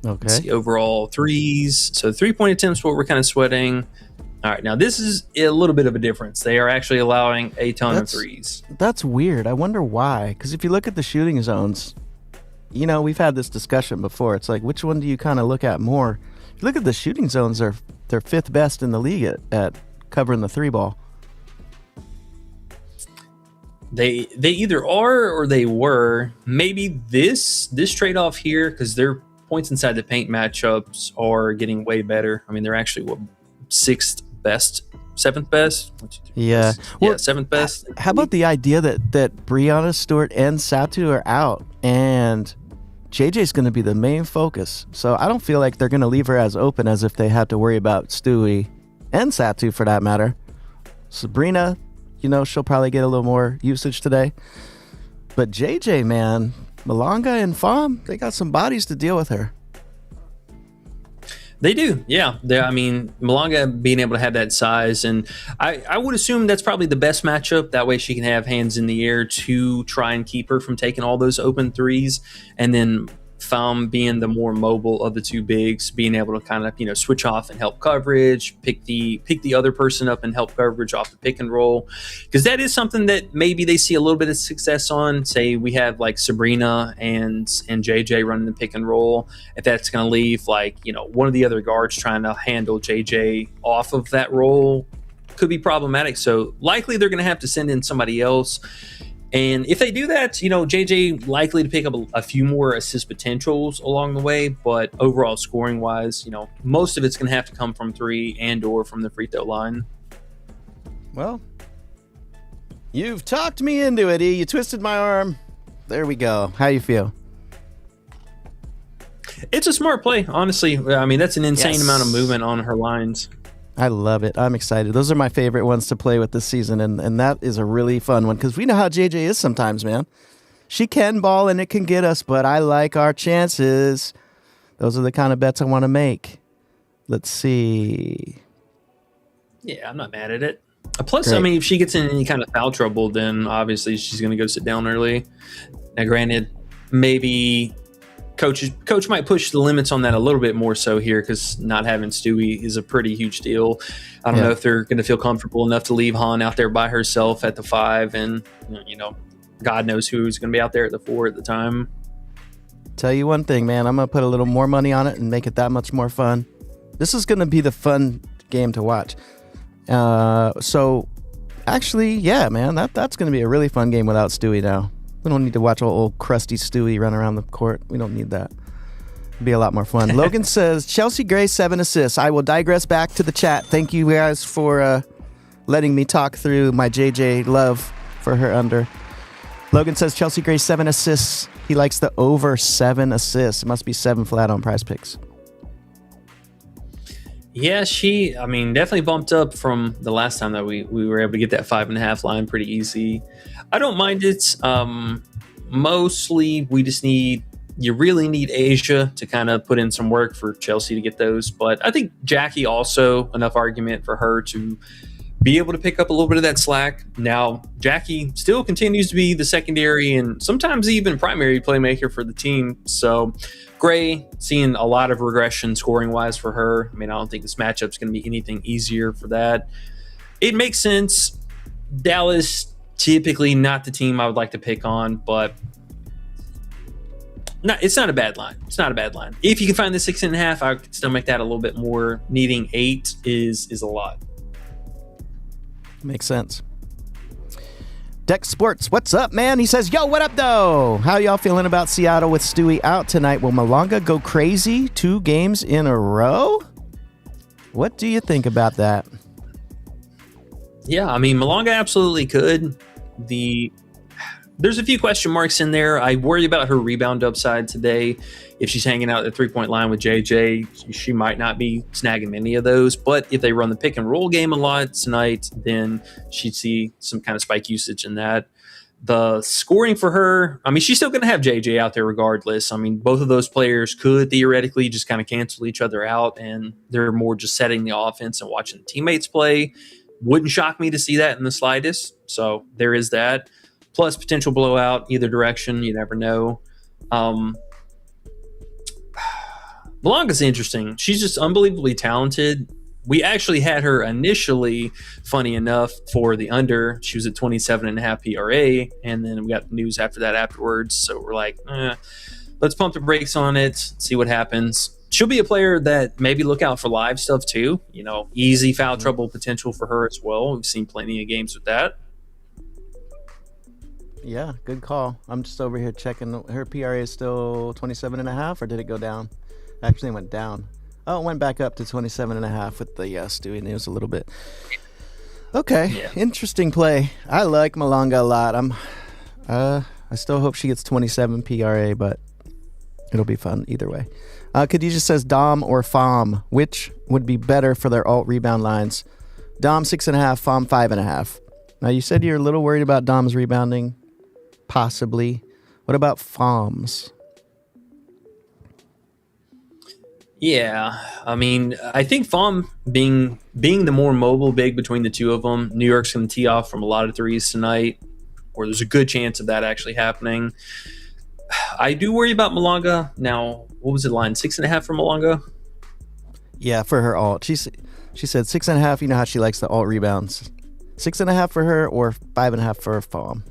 Okay. Let's see, overall threes. So 3-point attempts, what we're kind of sweating. All right. Now, this is a little bit of a difference. They are actually allowing a ton of threes. That's weird. I wonder why. Because if you look at the shooting zones, we've had this discussion before. It's like, which one do you kind of look at more? If you look at the shooting zones, they're fifth best in the league at covering the three ball. They either are or they were. Maybe this trade-off here, because their points inside the paint matchups are getting way better. I mean, they're actually seventh best. Yeah. Well, seventh best. How about the idea that Brianna Stewart and Satu are out and JJ's going to be the main focus? So I don't feel like they're going to leave her as open as if they had to worry about Stewie and Satu for that matter. Sabrina, she'll probably get a little more usage today. But JJ, man, Malanga and Pham, they got some bodies to deal with her. They do, yeah. Malanga being able to have that size, and I would assume that's probably the best matchup. That way she can have hands in the air to try and keep her from taking all those open threes. And then Pham being the more mobile of the two bigs, being able to kind of switch off and help coverage, pick the other person up and help coverage off the pick and roll, because that is something that maybe they see a little bit of success on. Say we have like Sabrina and JJ running the pick and roll. If that's going to leave one of the other guards trying to handle JJ off of that role, could be problematic. So likely they're going to have to send in somebody else. And if they do that, JJ likely to pick up a few more assist potentials along the way. But overall scoring wise, most of it's going to have to come from three and or from the free throw line. Well, you've talked me into it, E. You twisted my arm. There we go. How you feel? It's a smart play, honestly. I mean, that's an insane amount of movement on her lines. I love it. I'm excited. Those are my favorite ones to play with this season, and that is a really fun one because we know how JJ is sometimes, man. She can ball and it can get us, but I like our chances. Those are the kind of bets I want to make. Let's see. Yeah, I'm not mad at it. Plus, Great. if she gets in any kind of foul trouble, then obviously she's going to go sit down early. Now, granted, maybe Coach might push the limits on that a little bit more so here because not having Stewie is a pretty huge deal. I don't know if they're going to feel comfortable enough to leave Han out there by herself at the 5, and God knows who's going to be out there at the 4 at the time. Tell you one thing, man. I'm going to put a little more money on it and make it that much more fun. This is going to be the fun game to watch. So, actually, yeah, man, that's going to be a really fun game without Stewie now. We don't need to watch old crusty Stewie run around the court. We don't need that. It'll be a lot more fun. Logan says, Chelsea Gray, 7 assists. I will digress back to the chat. Thank you guys for letting me talk through my JJ love for her under. Logan says, Chelsea Gray, 7 assists. He likes the over 7 assists. It must be 7 flat on Prizepicks. Yeah, she, definitely bumped up from the last time that we were able to get that 5.5 line pretty easy. I don't mind it. Mostly, you really need Asia to kind of put in some work for Chelsea to get those. But I think Jackie also enough argument for her to be able to pick up a little bit of that slack. Now, Jackie still continues to be the secondary and sometimes even primary playmaker for the team. So Gray, seeing a lot of regression scoring-wise for her. I don't think this matchup's going to be anything easier for that. It makes sense. Dallas, typically not the team I would like to pick on, but it's not a bad line. It's not a bad line. If you can find the 6.5, I could still make that a little bit more. Needing 8 is a lot. Makes sense. Dex Sports, what's up, man? He says, yo, what up, though? How y'all feeling about Seattle with Stewie out tonight? Will Malanga go crazy 2 games in a row? What do you think about that? Yeah, Malanga absolutely could. There's a few question marks in there. I worry about her rebound upside today. If she's hanging out at the 3-point line with JJ, she might not be snagging many of those. But if they run the pick and roll game a lot tonight, then she'd see some kind of spike usage in that. The scoring for her, I mean, she's still going to have JJ out there regardless. I mean, both of those players could theoretically just kind of cancel each other out, and they're more just setting the offense and watching the teammates play. Wouldn't shock me to see that in the slightest. So there is that. Plus potential blowout either direction. You never know. Malonga's interesting. She's just unbelievably talented. We actually had her initially, funny enough, for the under. She was at 27.5 PRA, and then we got the news after that afterwards. So we're like, let's pump the brakes on it, see what happens. She'll be a player that maybe look out for live stuff too. You know, easy foul trouble potential for her as well. We've seen plenty of games with that. Yeah, good call. I'm just over here checking. Her PRA is still 27.5, or did it go down? Actually, it went down. Oh, it went back up to 27.5 with the Stewie news a little bit. Okay, yeah. Interesting play. I like Malonga a lot. I still hope she gets 27 PRA, but it'll be fun either way. Khadijah says Dom or Fom, which would be better for their alt rebound lines? Dom 6.5, Fom 5.5. Now you said you're a little worried about Dom's rebounding, possibly. What about Fom's? Yeah, I mean, I think Fom being the more mobile big between the two of them, New York's going to tee off from a lot of threes tonight, or there's a good chance of that actually happening. I do worry about Malonga. Now, what was the line? 6.5 for Malonga? Yeah, for her alt. She said 6.5. You know how she likes the alt rebounds. 6.5 for her, or 5.5 for Fom.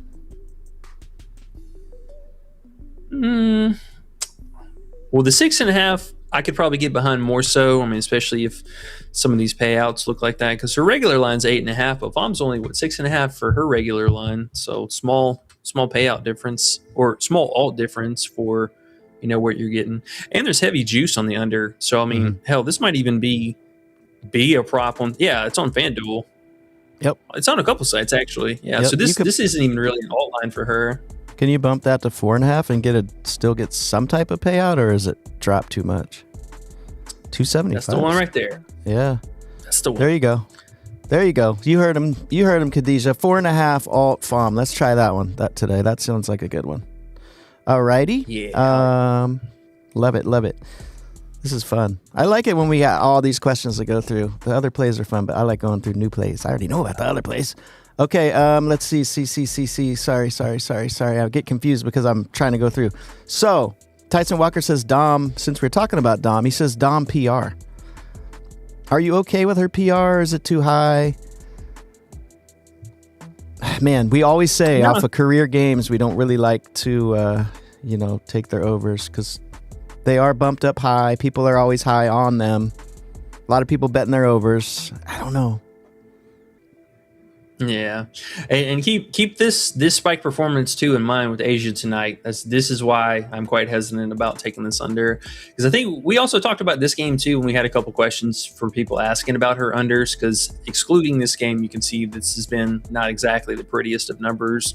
Well, the 6.5. I could probably get behind more so. I mean, especially if some of these payouts look like that, because her regular line's 8.5, but Fom's only 6.5 for her regular line. So small payout difference, or small alt difference for, you know, what you're getting. And there's heavy juice on the under. So I mean, hell, this might even be a prop on. Yeah, it's on FanDuel. Yep, it's on a couple sites actually. Yeah, yep. So this isn't even really an alt line for her. Can you bump that to 4.5 and still get some type of payout, or is it drop too much? 275. That's the one right there. Yeah, that's the one. There you go. You heard him, Khadijah. 4.5 alt Fom. Let's try that one. Today. That sounds like a good one. Alrighty. Yeah. Love it. This is fun. I like it when we got all these questions to go through. The other plays are fun, but I like going through new plays. I already know about the other plays. Okay, let's see. Sorry. I get confused because I'm trying to go through. So, Tyson Walker says Dom, since we're talking about Dom, he says Dom PR. Are you okay with her PR? Is it too high? Man, we always say off of career games, we don't really like to, take their overs because they are bumped up high. People are always high on them. A lot of people betting their overs. I don't know. Yeah, and keep this spike performance too in mind with Asia tonight. This is why I'm quite hesitant about taking this under, because I think we also talked about this game too when we had a couple questions for people asking about her unders, because excluding this game, you can see this has been not exactly the prettiest of numbers.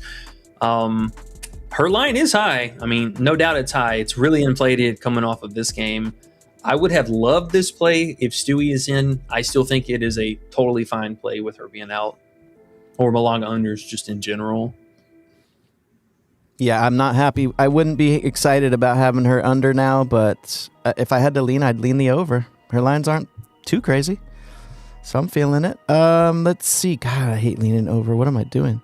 Her line is high. I mean, no doubt it's high. It's really inflated coming off of this game. I would have loved this play if Stewie is in. I still think it is a totally fine play with her being out. Or Malonga unders just in general. Yeah, I'm not happy. I wouldn't be excited about having her under now, but if I had to lean, I'd lean the over. Her lines aren't too crazy, so I'm feeling it. Let's see. God, I hate leaning over. What am I doing?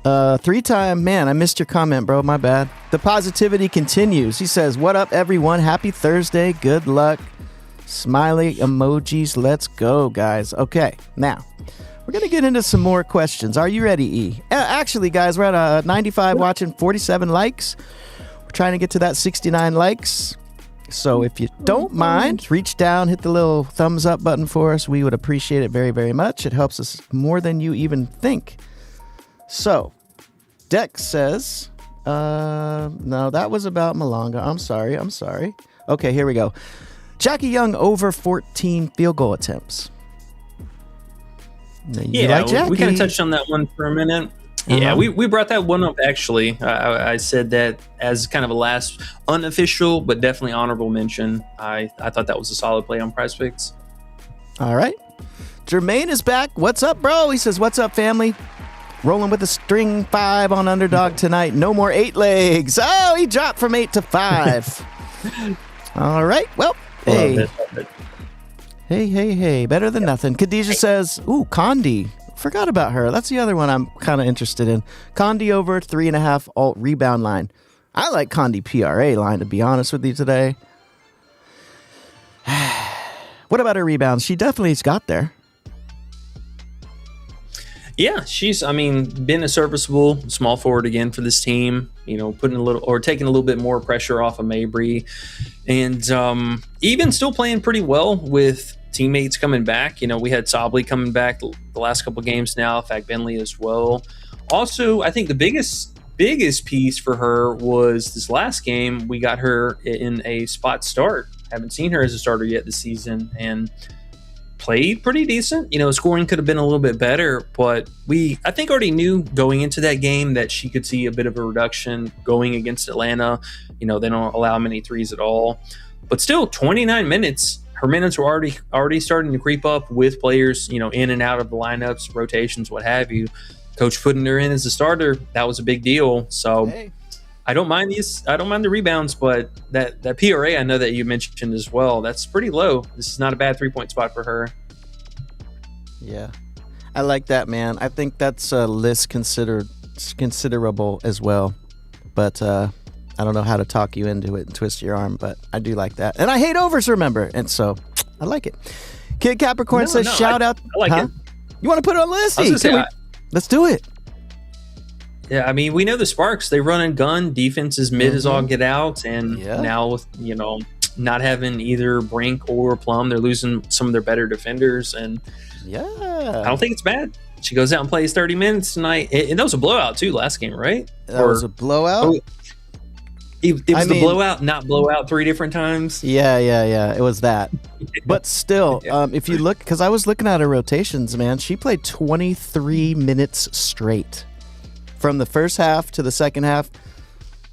3-time. Man, I missed your comment, bro. My bad. The positivity continues. He says, what up, everyone? Happy Thursday. Good luck. Smiley emojis. Let's go, guys. Okay, now we're going to get into some more questions. Are you ready, E? Actually, guys, we're at 95 watching, 47 likes. We're trying to get to that 69 likes. So if you don't mind, reach down, hit the little thumbs up button for us. We would appreciate it very, very much. It helps us more than you even think. So, Dex says, no, that was about Malonga. I'm sorry. Okay, here we go. Jackie Young over 14 field goal attempts. Yeah, we kind of touched on that one for a minute. Yeah, we brought that one up, actually. I said that as kind of a last unofficial, but definitely honorable mention. I thought that was a solid play on Prizepicks. All right. Jermaine is back. What's up, bro? He says, what's up, family? rolling with a string 5 on Underdog tonight. No more 8 legs. Oh, he dropped from 8 to 5. All right. Well, hey. Hey. Better than nothing. Khadijah says, ooh, Condi. Forgot about her. That's the other one I'm kind of interested in. Condi over 3.5 alt rebound line. I like Condi PRA line, to be honest with you today. What about her rebounds? She definitely's got there. Yeah, she's, been a serviceable small forward again for this team, taking a little bit more pressure off of Mabry. And even still playing pretty well with teammates coming back. We had Sobley coming back the last couple of games now, Fag Bentley as well. Also, I think the biggest piece for her was this last game. We got her in a spot start. Haven't seen her as a starter yet this season, and played pretty decent. Scoring could have been a little bit better, but I think already knew going into that game that she could see a bit of a reduction going against Atlanta. They don't allow many threes at all, but still 29 minutes. Her minutes were already starting to creep up with players, in and out of the lineups, rotations, what have you. Coach putting her in as a starter, that was a big deal. So hey. I don't mind the rebounds, but that PRA I know that you mentioned as well, that's pretty low. This is not a bad 3-point spot for her. Yeah. I like that, man. I think that's a list considerable as well. But I don't know how to talk you into it and twist your arm, but I do like that. And I hate overs, remember. And so I like it. Kid Capricorn says shout out. I like it. You want to put it on the list? Let's do it. Yeah, we know the Sparks, they run and gun. Defense is mid as all get out. And now with, not having either Brink or Plum, they're losing some of their better defenders. And I don't think it's bad. She goes out and plays 30 minutes tonight. And that was a blowout, too, last game, right? That was a blowout? It was the blowout, not blowout 3 different times. Yeah. It was that. But still, if you look, because I was looking at her rotations, man, she played 23 minutes straight. From the first half to the second half,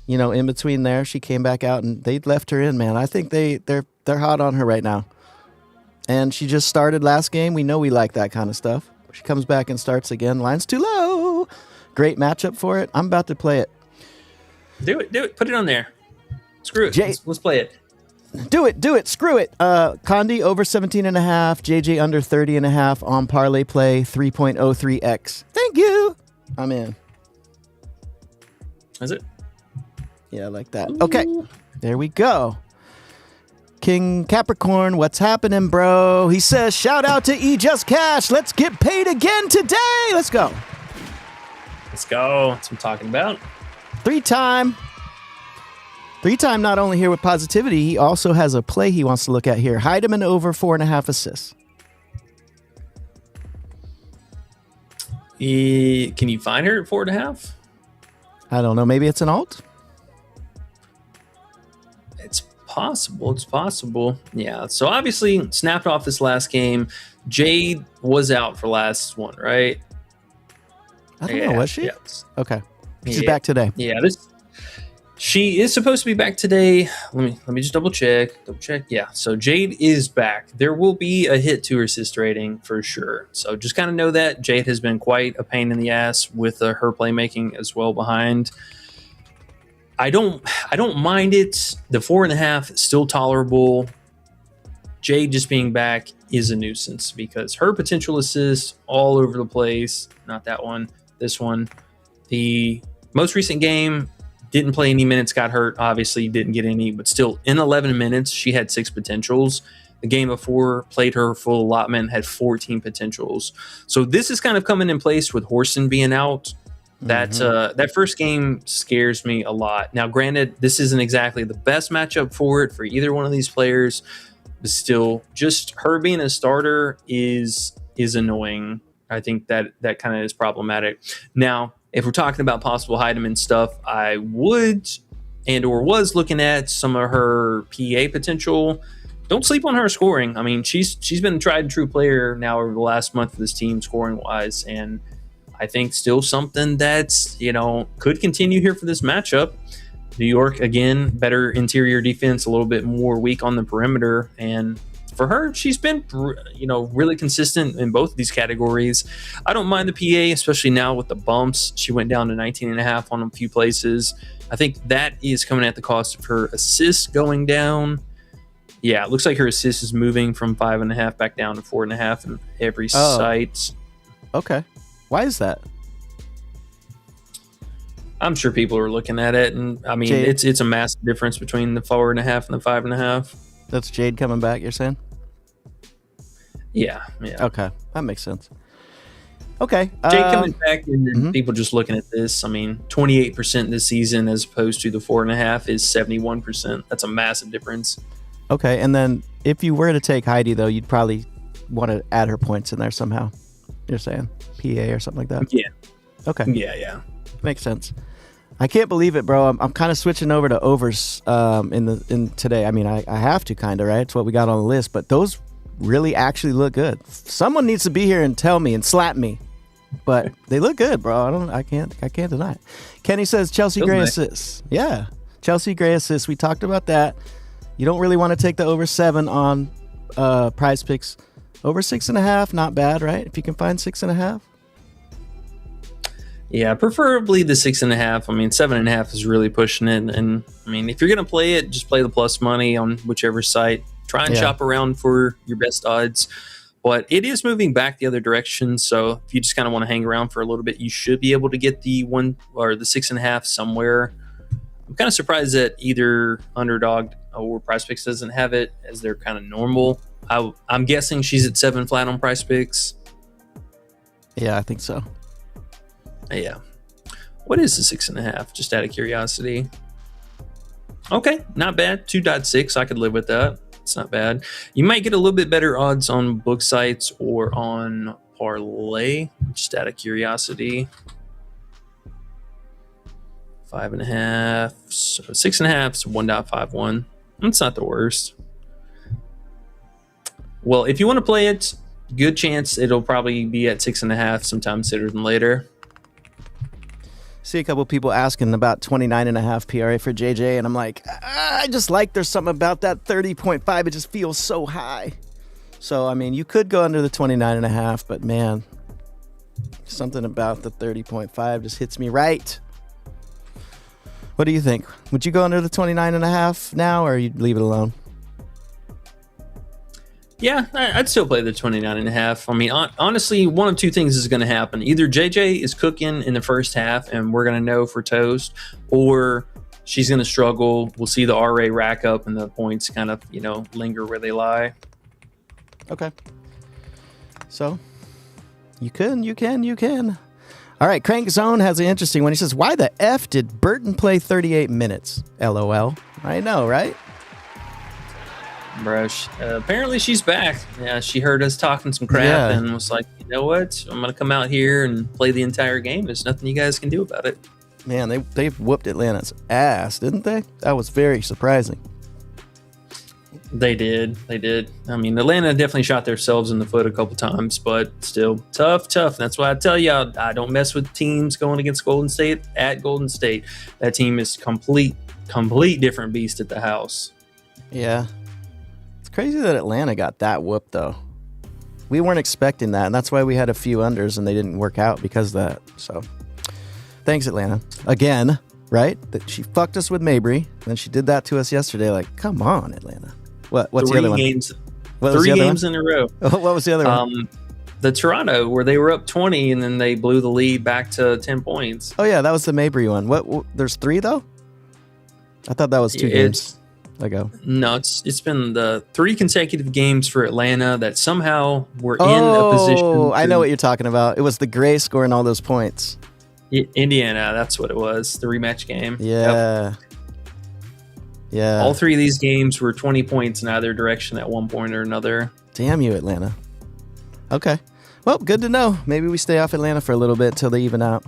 in between there, she came back out and they left her in, man. I think they're hot on her right now. And she just started last game. We know we like that kind of stuff. She comes back and starts again. Line's too low. Great matchup for it. I'm about to play it. Do it. Put it on there. Screw it. Let's play it. Do it. Screw it. Condi over 17.5. JJ under 30.5 on parlay play 3.03x. Thank you. I'm in. Is it? Yeah, I like that. Okay, there we go. King Capricorn, what's happening, bro? He says, shout out to Just Cash. Let's get paid again today. Let's go. That's what I'm talking about. Three-time not only here with positivity, he also has a play he wants to look at here. Heidemann over 4.5 assists. Can you find her at 4.5? I don't know. Maybe it's an alt? It's possible. Yeah. So obviously snapped off this last game. Jade was out for last one, right? I don't know. Was she? Yeah. Okay. She's back today. Yeah. She is supposed to be back today. Let me just double check. Yeah. So Jade is back. There will be a hit to her assist rating for sure. So just kind of know that Jade has been quite a pain in the ass with her playmaking as well behind. I don't mind it. The 4.5 still tolerable. Jade just being back is a nuisance because her potential assists all over the place. Not that one. This one. The most recent game, didn't play any minutes, got hurt, obviously didn't get any, but still in 11 minutes, she had 6 potentials. The game before, played her full allotment, had 14 potentials. So this is kind of coming in place with Horston being out. That first game scares me a lot. Now, granted, this isn't exactly the best matchup for it for either one of these players, but still, just her being a starter is annoying. I think that kind of is problematic. Now, if we're talking about possible Heidemann stuff, I would or was looking at some of her PA potential. Don't sleep on her scoring. I mean, she's been a tried and true player now over the last month of this team scoring wise, and I think still something that's could continue here for this matchup. New York again, better interior defense, a little bit more weak on the perimeter, and for her, she's been, really consistent in both of these categories. I don't mind the PA, especially now with the bumps. She went down to 19.5 on a few places. I think that is coming at the cost of her assists going down. Yeah, it looks like her assist is moving from 5.5 back down to 4.5 in every site. Okay. Why is that? I'm sure people are looking at it, and I mean, Jade. it's a massive difference between the 4.5 and the 5.5. That's Jade coming back, you're saying? Yeah. Okay, that makes sense. Okay. Jade coming back, and then people just looking at this. I mean, 28% this season as opposed to the 4.5 is 71%. That's a massive difference. Okay, and then if you were to take Heidi, though, you'd probably want to add her points in there somehow. You're saying PA or something like that? Yeah. Okay. Yeah. Makes sense. I can't believe it, bro. I'm kind of switching over to overs in today. I mean, I have to kind of, right? It's what we got on the list, but those really actually look good. Someone needs to be here and tell me and slap me, but they look good, bro. I can't deny it. Kenny says Chelsea Gray assists. Yeah, Chelsea Gray assists. We talked about that. You don't really want to take the over 7 on Prize Picks. Over 6.5, not bad, right? If you can find 6.5. Yeah, preferably the 6.5. I mean, 7.5 is really pushing it. And I mean, if you're gonna play it, just play the plus money on whichever site. Try and shop around for your best odds. But it is moving back the other direction. So if you just kind of want to hang around for a little bit, you should be able to get the 1 or the 6.5 somewhere. I'm kind of surprised that either Underdog or Prizepicks doesn't have it, as they're kind of normal. I'm guessing she's at 7 flat on Prizepicks. Yeah, I think so. Yeah. What is the 6.5? Just out of curiosity. Okay, not bad. 2.6. I could live with that. It's not bad. You might get a little bit better odds on book sites or on parlay, just out of curiosity. 5.5. So 6.5 is 1.51. That's not the worst. Well, if you want to play it, good chance it'll probably be at 6.5 sometime sooner than later. See a couple people asking about 29.5 PRA for JJ, and I'm like, I just like there's something about that 30.5. It just feels so high. So, I mean, you could go under the 29.5, but man, something about the 30.5 just hits me right. What do you think? Would you go under the 29.5 now, or you'd leave it alone? Yeah, I'd still play the 29.5. I mean, honestly, one of two things is going to happen. Either JJ is cooking in the first half and we're going to know for toast, or she's going to struggle. We'll see the RA rack up and the points kind of, linger where they lie. Okay. So, you can. All right, Crank Zone has an interesting one. He says, why the F did Burton play 38 minutes? LOL. I know, right? Brush. Apparently she's back. Yeah, she heard us talking some crap and was like, you know what? I'm going to come out here and play the entire game. There's nothing you guys can do about it. Man, they whooped Atlanta's ass, didn't they? That was very surprising. They did. I mean, Atlanta definitely shot themselves in the foot a couple times, but still tough. That's why I tell you, I don't mess with teams going against Golden State at Golden State. That team is complete different beast at the house. Yeah. It's crazy that Atlanta got that whoop, though. We weren't expecting that, and that's why we had a few unders, and they didn't work out because of that. So, thanks, Atlanta. Again, right? That she fucked us with Mabry, and she did that to us yesterday. Like, come on, Atlanta. What's the other one? Three games in a row. What was the other one? The Toronto, where they were up 20, and then they blew the lead back to 10 points. Oh, yeah, that was the Mabry one. What? There's 3, though? I thought that was 2 games ago. No, it's been the 3 consecutive games for Atlanta that somehow were in a position. Oh, I know what you're talking about. It was the Gray scoring all those points. Indiana, that's what it was. The rematch game. Yeah. Yep. Yeah. All 3 of these games were 20 points in either direction at one point or another. Damn you, Atlanta. Okay. Well, good to know. Maybe we stay off Atlanta for a little bit till they even out.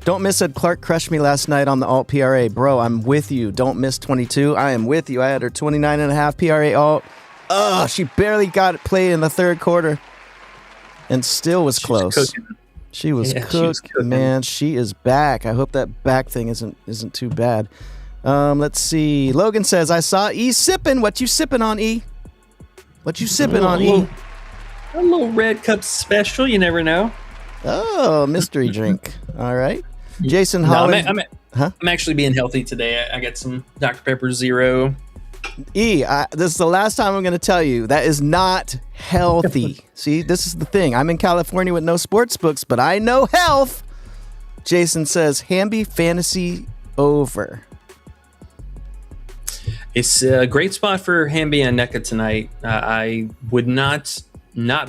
Don't miss it. Clark crushed me last night on the alt PRA. Bro, I'm with you. Don't miss 22. I am with you. I had her 29.5 PRA alt. She barely got it played in the third quarter and still was close. She was cooking. Man, she is back. I hope that back thing isn't too bad. Let's see. Logan says, I saw E sipping. What you sipping on, E? What you sipping on, E? A little red cup special. You never know. Oh, mystery drink. All right. Jason No, Holland. I'm actually being healthy today. I got some Dr. Pepper Zero. This is the last time I'm going to tell you that is not healthy. See, this is the thing. I'm in California with no sports books, but I know health. Jason says, Hamby fantasy over. It's a great spot for Hamby and NECA tonight. I would not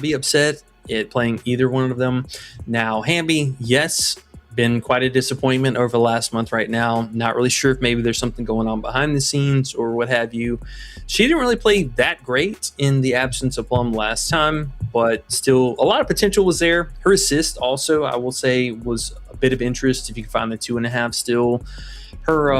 be upset at playing either one of them. Now, Hamby, yes, been quite a disappointment over the last month right now. Not really sure if maybe there's something going on behind the scenes or what have you. She didn't really play that great in the absence of Plum last time, but still a lot of potential was there. Her assist also, I will say, was a bit of interest if you can find the 2.5 still. Her,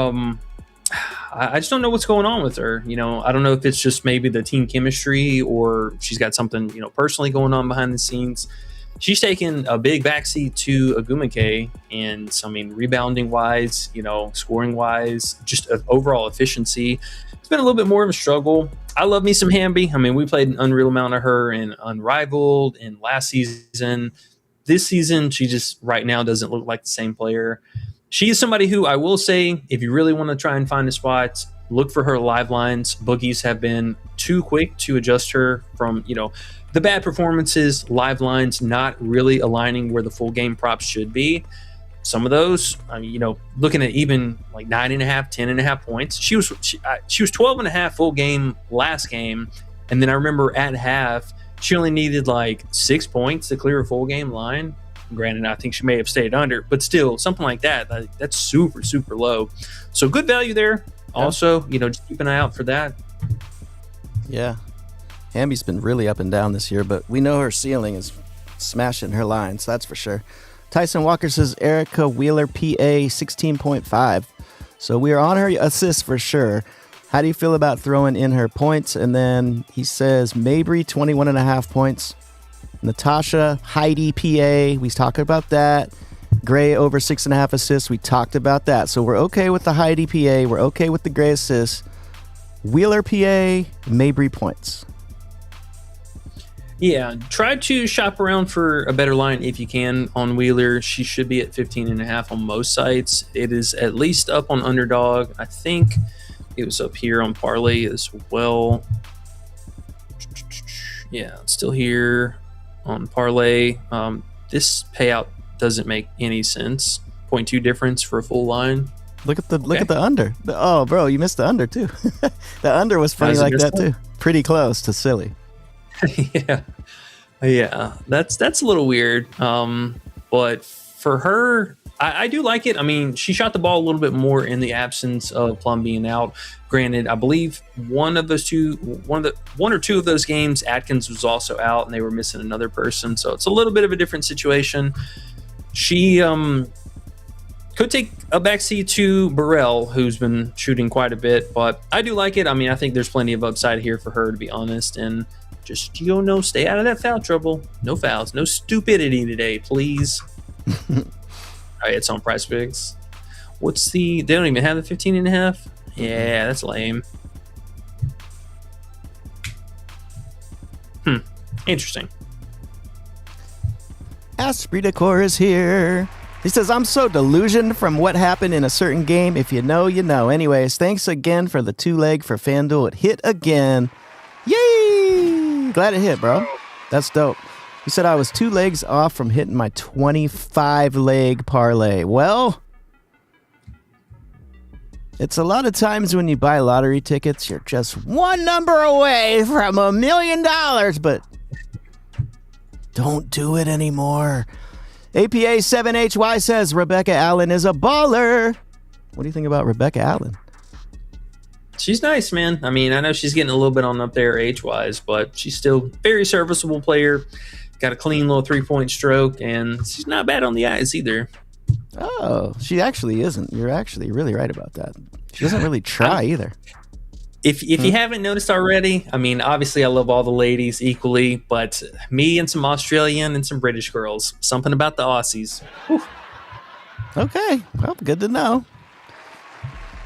I just don't know what's going on with her. You know, I don't know if it's just maybe the team chemistry or she's got something, personally going on behind the scenes. She's taken a big backseat to Agumake, and so, I mean, rebounding wise, scoring wise, just overall efficiency. It's been a little bit more of a struggle. I love me some Hamby. I mean, we played an unreal amount of her in Unrivaled in last season. This season, she just right now doesn't look like the same player. She is somebody who I will say, if you really want to try and find a spot, look for her live lines. Boogies have been too quick to adjust her from, the bad performances, live lines not really aligning where the full game props should be. Some of those, looking at even like 9.5, 10.5 points. She was 12.5 full game last game. And then I remember at half, she only needed like 6 points to clear a full game line. Granted, I think she may have stayed under, but still something like that. That's super, super low. So good value there. Also, just keep an eye out for that. Yeah. Hamby's been really up and down this year, but we know her ceiling is smashing her lines, that's for sure. Tyson Walker says Erica Wheeler, PA, 16.5. So we are on her assists for sure. How do you feel about throwing in her points? And then he says Mabry, 21.5 points. Natasha, Heidi, PA, we talked about that. Gray, over 6.5 assists, we talked about that. So we're okay with the Heidi, PA. We're okay with the Gray assists. Wheeler, PA, Mabry points. Yeah, try to shop around for a better line if you can on Wheeler. She should be at 15.5 on most sites. It is at least up on Underdog. I think it was up here on Parlay as well. Yeah, it's still here on Parlay. This payout doesn't make any sense. 0.2 difference for a full line. Look at the under. Oh, bro, you missed the under too. The under was funny like that too. Pretty close to silly. Yeah, that's a little weird. But for her, I do like it. I mean, she shot the ball a little bit more in the absence of Plum being out. Granted, I believe one or two of those games, Atkins was also out, and they were missing another person. So it's a little bit of a different situation. She could take a backseat to Burrell, who's been shooting quite a bit, but I do like it. I mean, I think there's plenty of upside here for her, to be honest, and just, stay out of that foul trouble. No fouls, no stupidity today, please. All right, it's on Prizepicks. They don't even have the 15.5? Yeah, that's lame. Interesting. Esprit de Corps is here. He says, I'm so delusioned from what happened in a certain game. If you know, you know. Anyways, thanks again for the 2-leg for FanDuel. It hit again. Yay! Glad it hit, bro. That's dope. He said I was 2 legs off from hitting my 25-leg parlay. Well, it's a lot of times when you buy lottery tickets, you're just one number away from $1 million, but don't do it anymore. APA 7HY says Rebecca Allen is a baller. What do you think about Rebecca Allen? She's nice, man. I mean, I know she's getting a little bit on up there age-wise, but she's still very serviceable player. Got a clean little 3-point stroke, and she's not bad on the eyes either. Oh, she actually isn't. You're actually really right about that. She doesn't really try either. If you haven't noticed already, I mean, obviously I love all the ladies equally, but me and some Australian and some British girls. Something about the Aussies. Whew. Okay, well, good to know.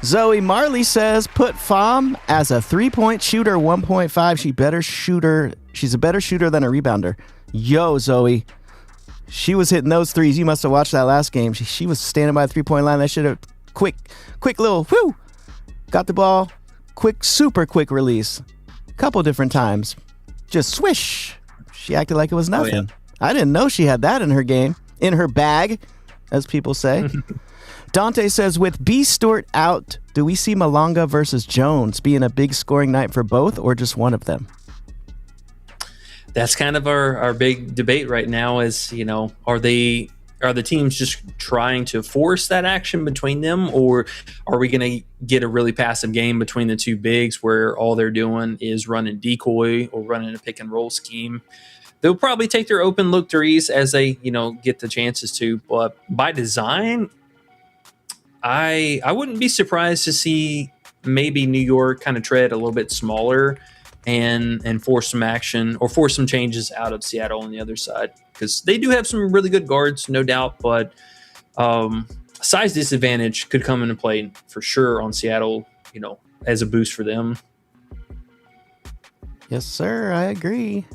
Zoe Marley says, put Fom as a 3-point shooter, 1.5. She's a better shooter than a rebounder. Yo, Zoe. She was hitting those threes. You must have watched that last game. She was standing by the 3-point line. That should have quick little whoo. Got the ball. Super quick release. Couple different times. Just swish. She acted like it was nothing. Oh, yeah. I didn't know she had that in her game. In her bag, as people say. Dante says, with B. Stewart out, do we see Malonga versus Jones being a big scoring night for both or just one of them? That's kind of our big debate right now is, are the teams just trying to force that action between them, or are we going to get a really passive game between the two bigs where all they're doing is running decoy or running a pick and roll scheme? They'll probably take their open look threes as they, get the chances to, but by design, I wouldn't be surprised to see maybe New York kind of tread a little bit smaller and force some action or force some changes out of Seattle on the other side, because they do have some really good guards, no doubt, but size disadvantage could come into play for sure on Seattle, as a boost for them. Yes, sir. I agree.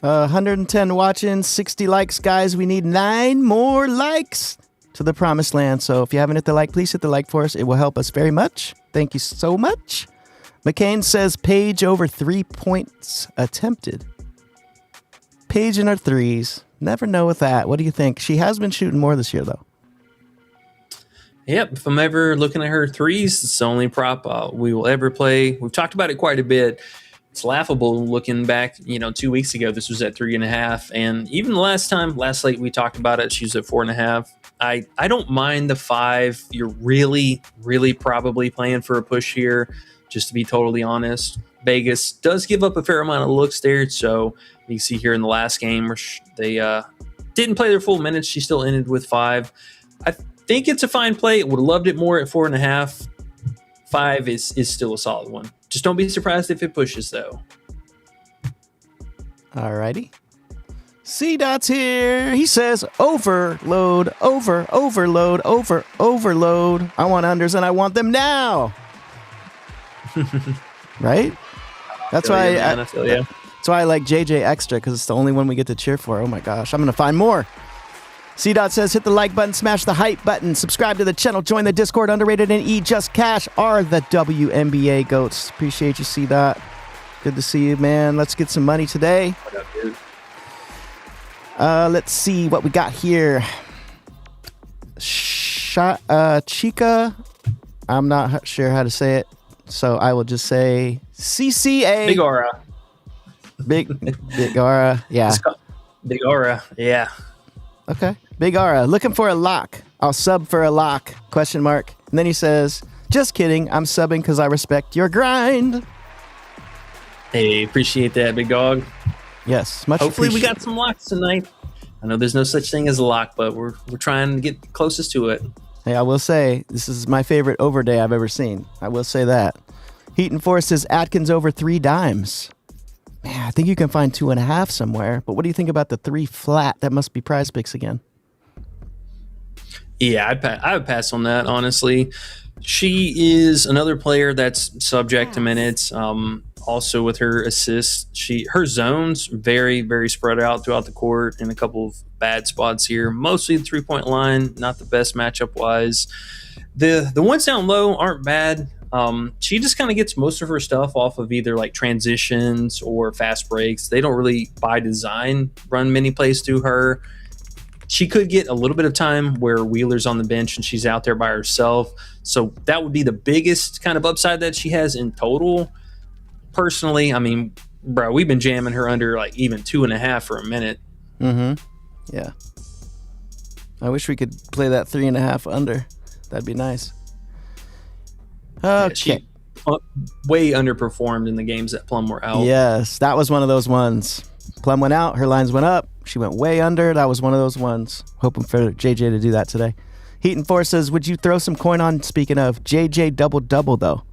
110 watching, 60 likes, guys. We need 9 more likes to the promised land. So if you haven't hit the like, please hit the like for us. It will help us very much. Thank you so much. McCain says Paige over 3 points attempted. Paige in her threes. Never know with that. What do you think? She has been shooting more this year, though. Yep. If I'm ever looking at her threes, it's the only prop we will ever play. We've talked about it quite a bit. It's laughable looking back, 2 weeks ago, this was at 3.5. And even the last slate we talked about it, she was at 4.5. I don't mind the 5. You're really, really probably playing for a push here, just to be totally honest. Vegas does give up a fair amount of looks there. So you see here in the last game where they didn't play their full minutes. She still ended with 5. I think it's a fine play. Would have loved it more at 4.5. 5 is still a solid one. Just don't be surprised if it pushes, though. Alrighty. C-Dot's here. He says, overload. I want unders and I want them now. Right? That's why That's why I like JJ extra, because it's the only one we get to cheer for. Oh my gosh. I'm going to find more. C-Dot says, hit the like button, smash the hype button, subscribe to the channel, join the Discord. Underrated and E Just Cash are the WNBA GOATs. Appreciate you, C-Dot. Good to see you, man. Let's get some money today. What up, dude? Let's see what we got here. Chica. I'm not sure how to say it, so I will just say CCA. Big aura. Big aura. Yeah. Big aura. Yeah. Okay. Big aura. Looking for a lock. I'll sub for a lock. ? And then he says, just kidding. I'm subbing because I respect your grind. Hey, appreciate that, big dog. Yes. Much Hopefully we appreciate- got some locks tonight. I know there's no such thing as a lock, but we're trying to get closest to it. Hey, I will say, this is my favorite over day I've ever seen. I will say that. Heat and Force says Atkins over 3 dimes. Man, I think you can find 2.5 somewhere. But what do you think about the 3 flat? That must be Prizepicks again. Yeah, I would pass on that, honestly. She is another player that's subject to minutes. Also with her assists, her zones very, very spread out throughout the court in a couple of bad spots here. Mostly the 3-point line, not the best matchup wise. The ones down low aren't bad. She just kind of gets most of her stuff off of either like transitions or fast breaks. They don't really, by design, run many plays through her. She could get a little bit of time where Wheeler's on the bench and she's out there by herself. So that would be the biggest kind of upside that she has in total. Personally, I mean, bro, we've been jamming her under like even 2.5 for a minute. Mm-hmm. Yeah. I wish we could play that 3.5 under. That'd be nice. Okay. Yeah, she way underperformed in the games that Plum were out. Yes, that was one of those ones. Plum went out, her lines went up, she went way under. That was one of those ones. Hoping for JJ to do that today. Heat and Force says, would you throw some coin on, speaking of, JJ double-double, though?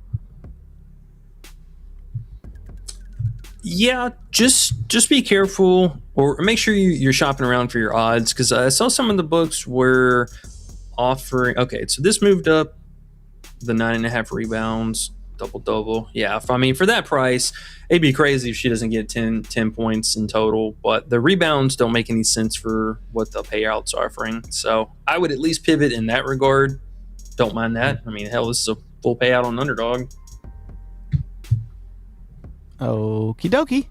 Yeah, just be careful or make sure you're shopping around for your odds, because I saw some of the books were offering. Okay, so this moved up the 9.5 rebounds, double. Yeah, I mean, for that price, it'd be crazy if she doesn't get 10 points in total. But the rebounds don't make any sense for what the payout's offering. So I would at least pivot in that regard. Don't mind that. I mean, hell, this is a full payout on Underdog. Okie dokie.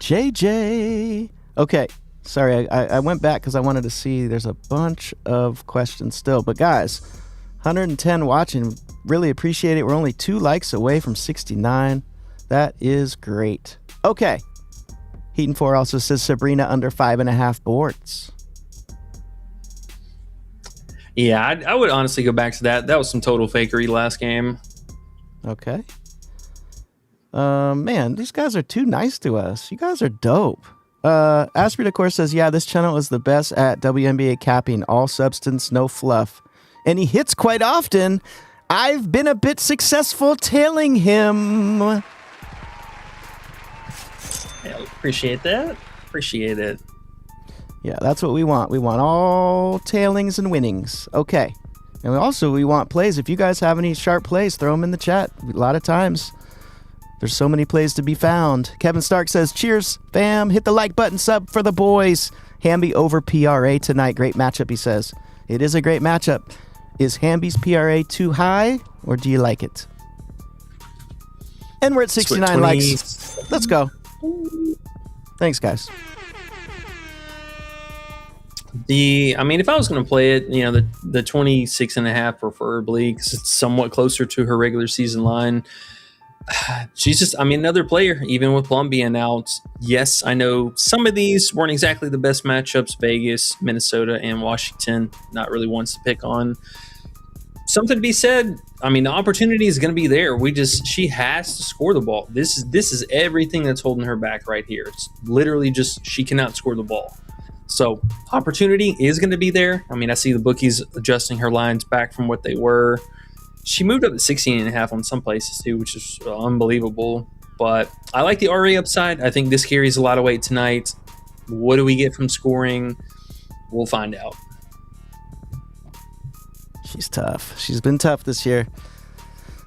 JJ. Okay. Sorry, I went back because I wanted to see. There's a bunch of questions still. But guys, 110 watching. Really appreciate it. We're only 2 likes away from 69. That is great. Okay. Heaton 4 also says Sabrina under 5.5 boards. Yeah, I would honestly go back to that. That was some total fakery last game. Okay. Man, these guys are too nice to us. You guys are dope. Aspirin, of course, says, yeah, this channel is the best at WNBA capping. All substance, no fluff. And he hits quite often. I've been a bit successful tailing him. Yeah, appreciate that. Appreciate it. Yeah, that's what we want. We want all tailings and winnings. Okay. And we want plays. If you guys have any sharp plays, throw them in the chat. A lot of times, there's so many plays to be found. Kevin Stark says, cheers, fam. Hit the like button, sub for the boys. Hamby over PRA tonight. Great matchup, he says. It is a great matchup. Is Hamby's PRA too high, or do you like it? And we're at 69 likes. Let's go. Thanks, guys. I mean, if I was going to play it, the 26.5 preferably, because it's somewhat closer to her regular season line. She's just, another player, even with Plum being out. Yes, I know some of these weren't exactly the best matchups. Vegas, Minnesota, and Washington, not really ones to pick on. Something to be said. The opportunity is going to be there. She has to score the ball. This is everything that's holding her back right here. It's literally just she cannot score the ball. So opportunity is going to be there. I see the bookies adjusting her lines back from what they were. She moved up to 16.5 on some places too, which is unbelievable. But I like the RA upside. I think this carries a lot of weight tonight. What do we get from scoring? We'll find out. She's tough. She's been tough this year.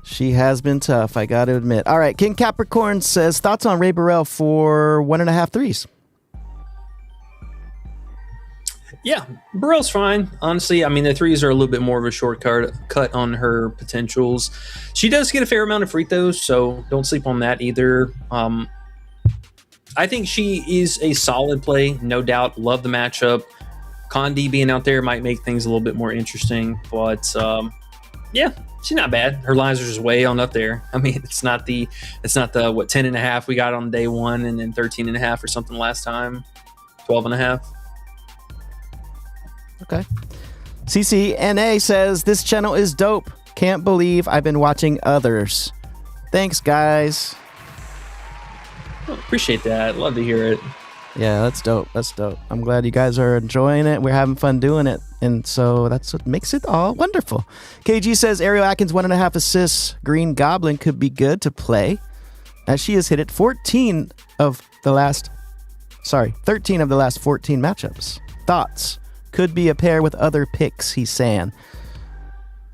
She has been tough, I got to admit. All right, King Capricorn says, thoughts on Ray Burrell for 1.5 threes? Yeah, Burrell's fine. Honestly, the threes are a little bit more of a shortcut on her potentials. She does get a fair amount of free throws, so don't sleep on that either. I think she is a solid play, no doubt. Love the matchup. Condi being out there might make things a little bit more interesting, but yeah, she's not bad. Her lines are just way on up there. It's not the 10.5 we got on day one, and then 13.5 or something last time, 12.5. Okay. CCNA says, this channel is dope. Can't believe I've been watching others. Thanks, guys. Oh, appreciate that. Love to hear it. Yeah, that's dope. That's dope. I'm glad you guys are enjoying it. We're having fun doing it. And so that's what makes it all wonderful. KG says, Ariel Atkins, 1.5 assists. Green Goblin could be good to play, as she has hit it 13 of the last 14 matchups. Thoughts? Could be a pair with other picks, he's saying.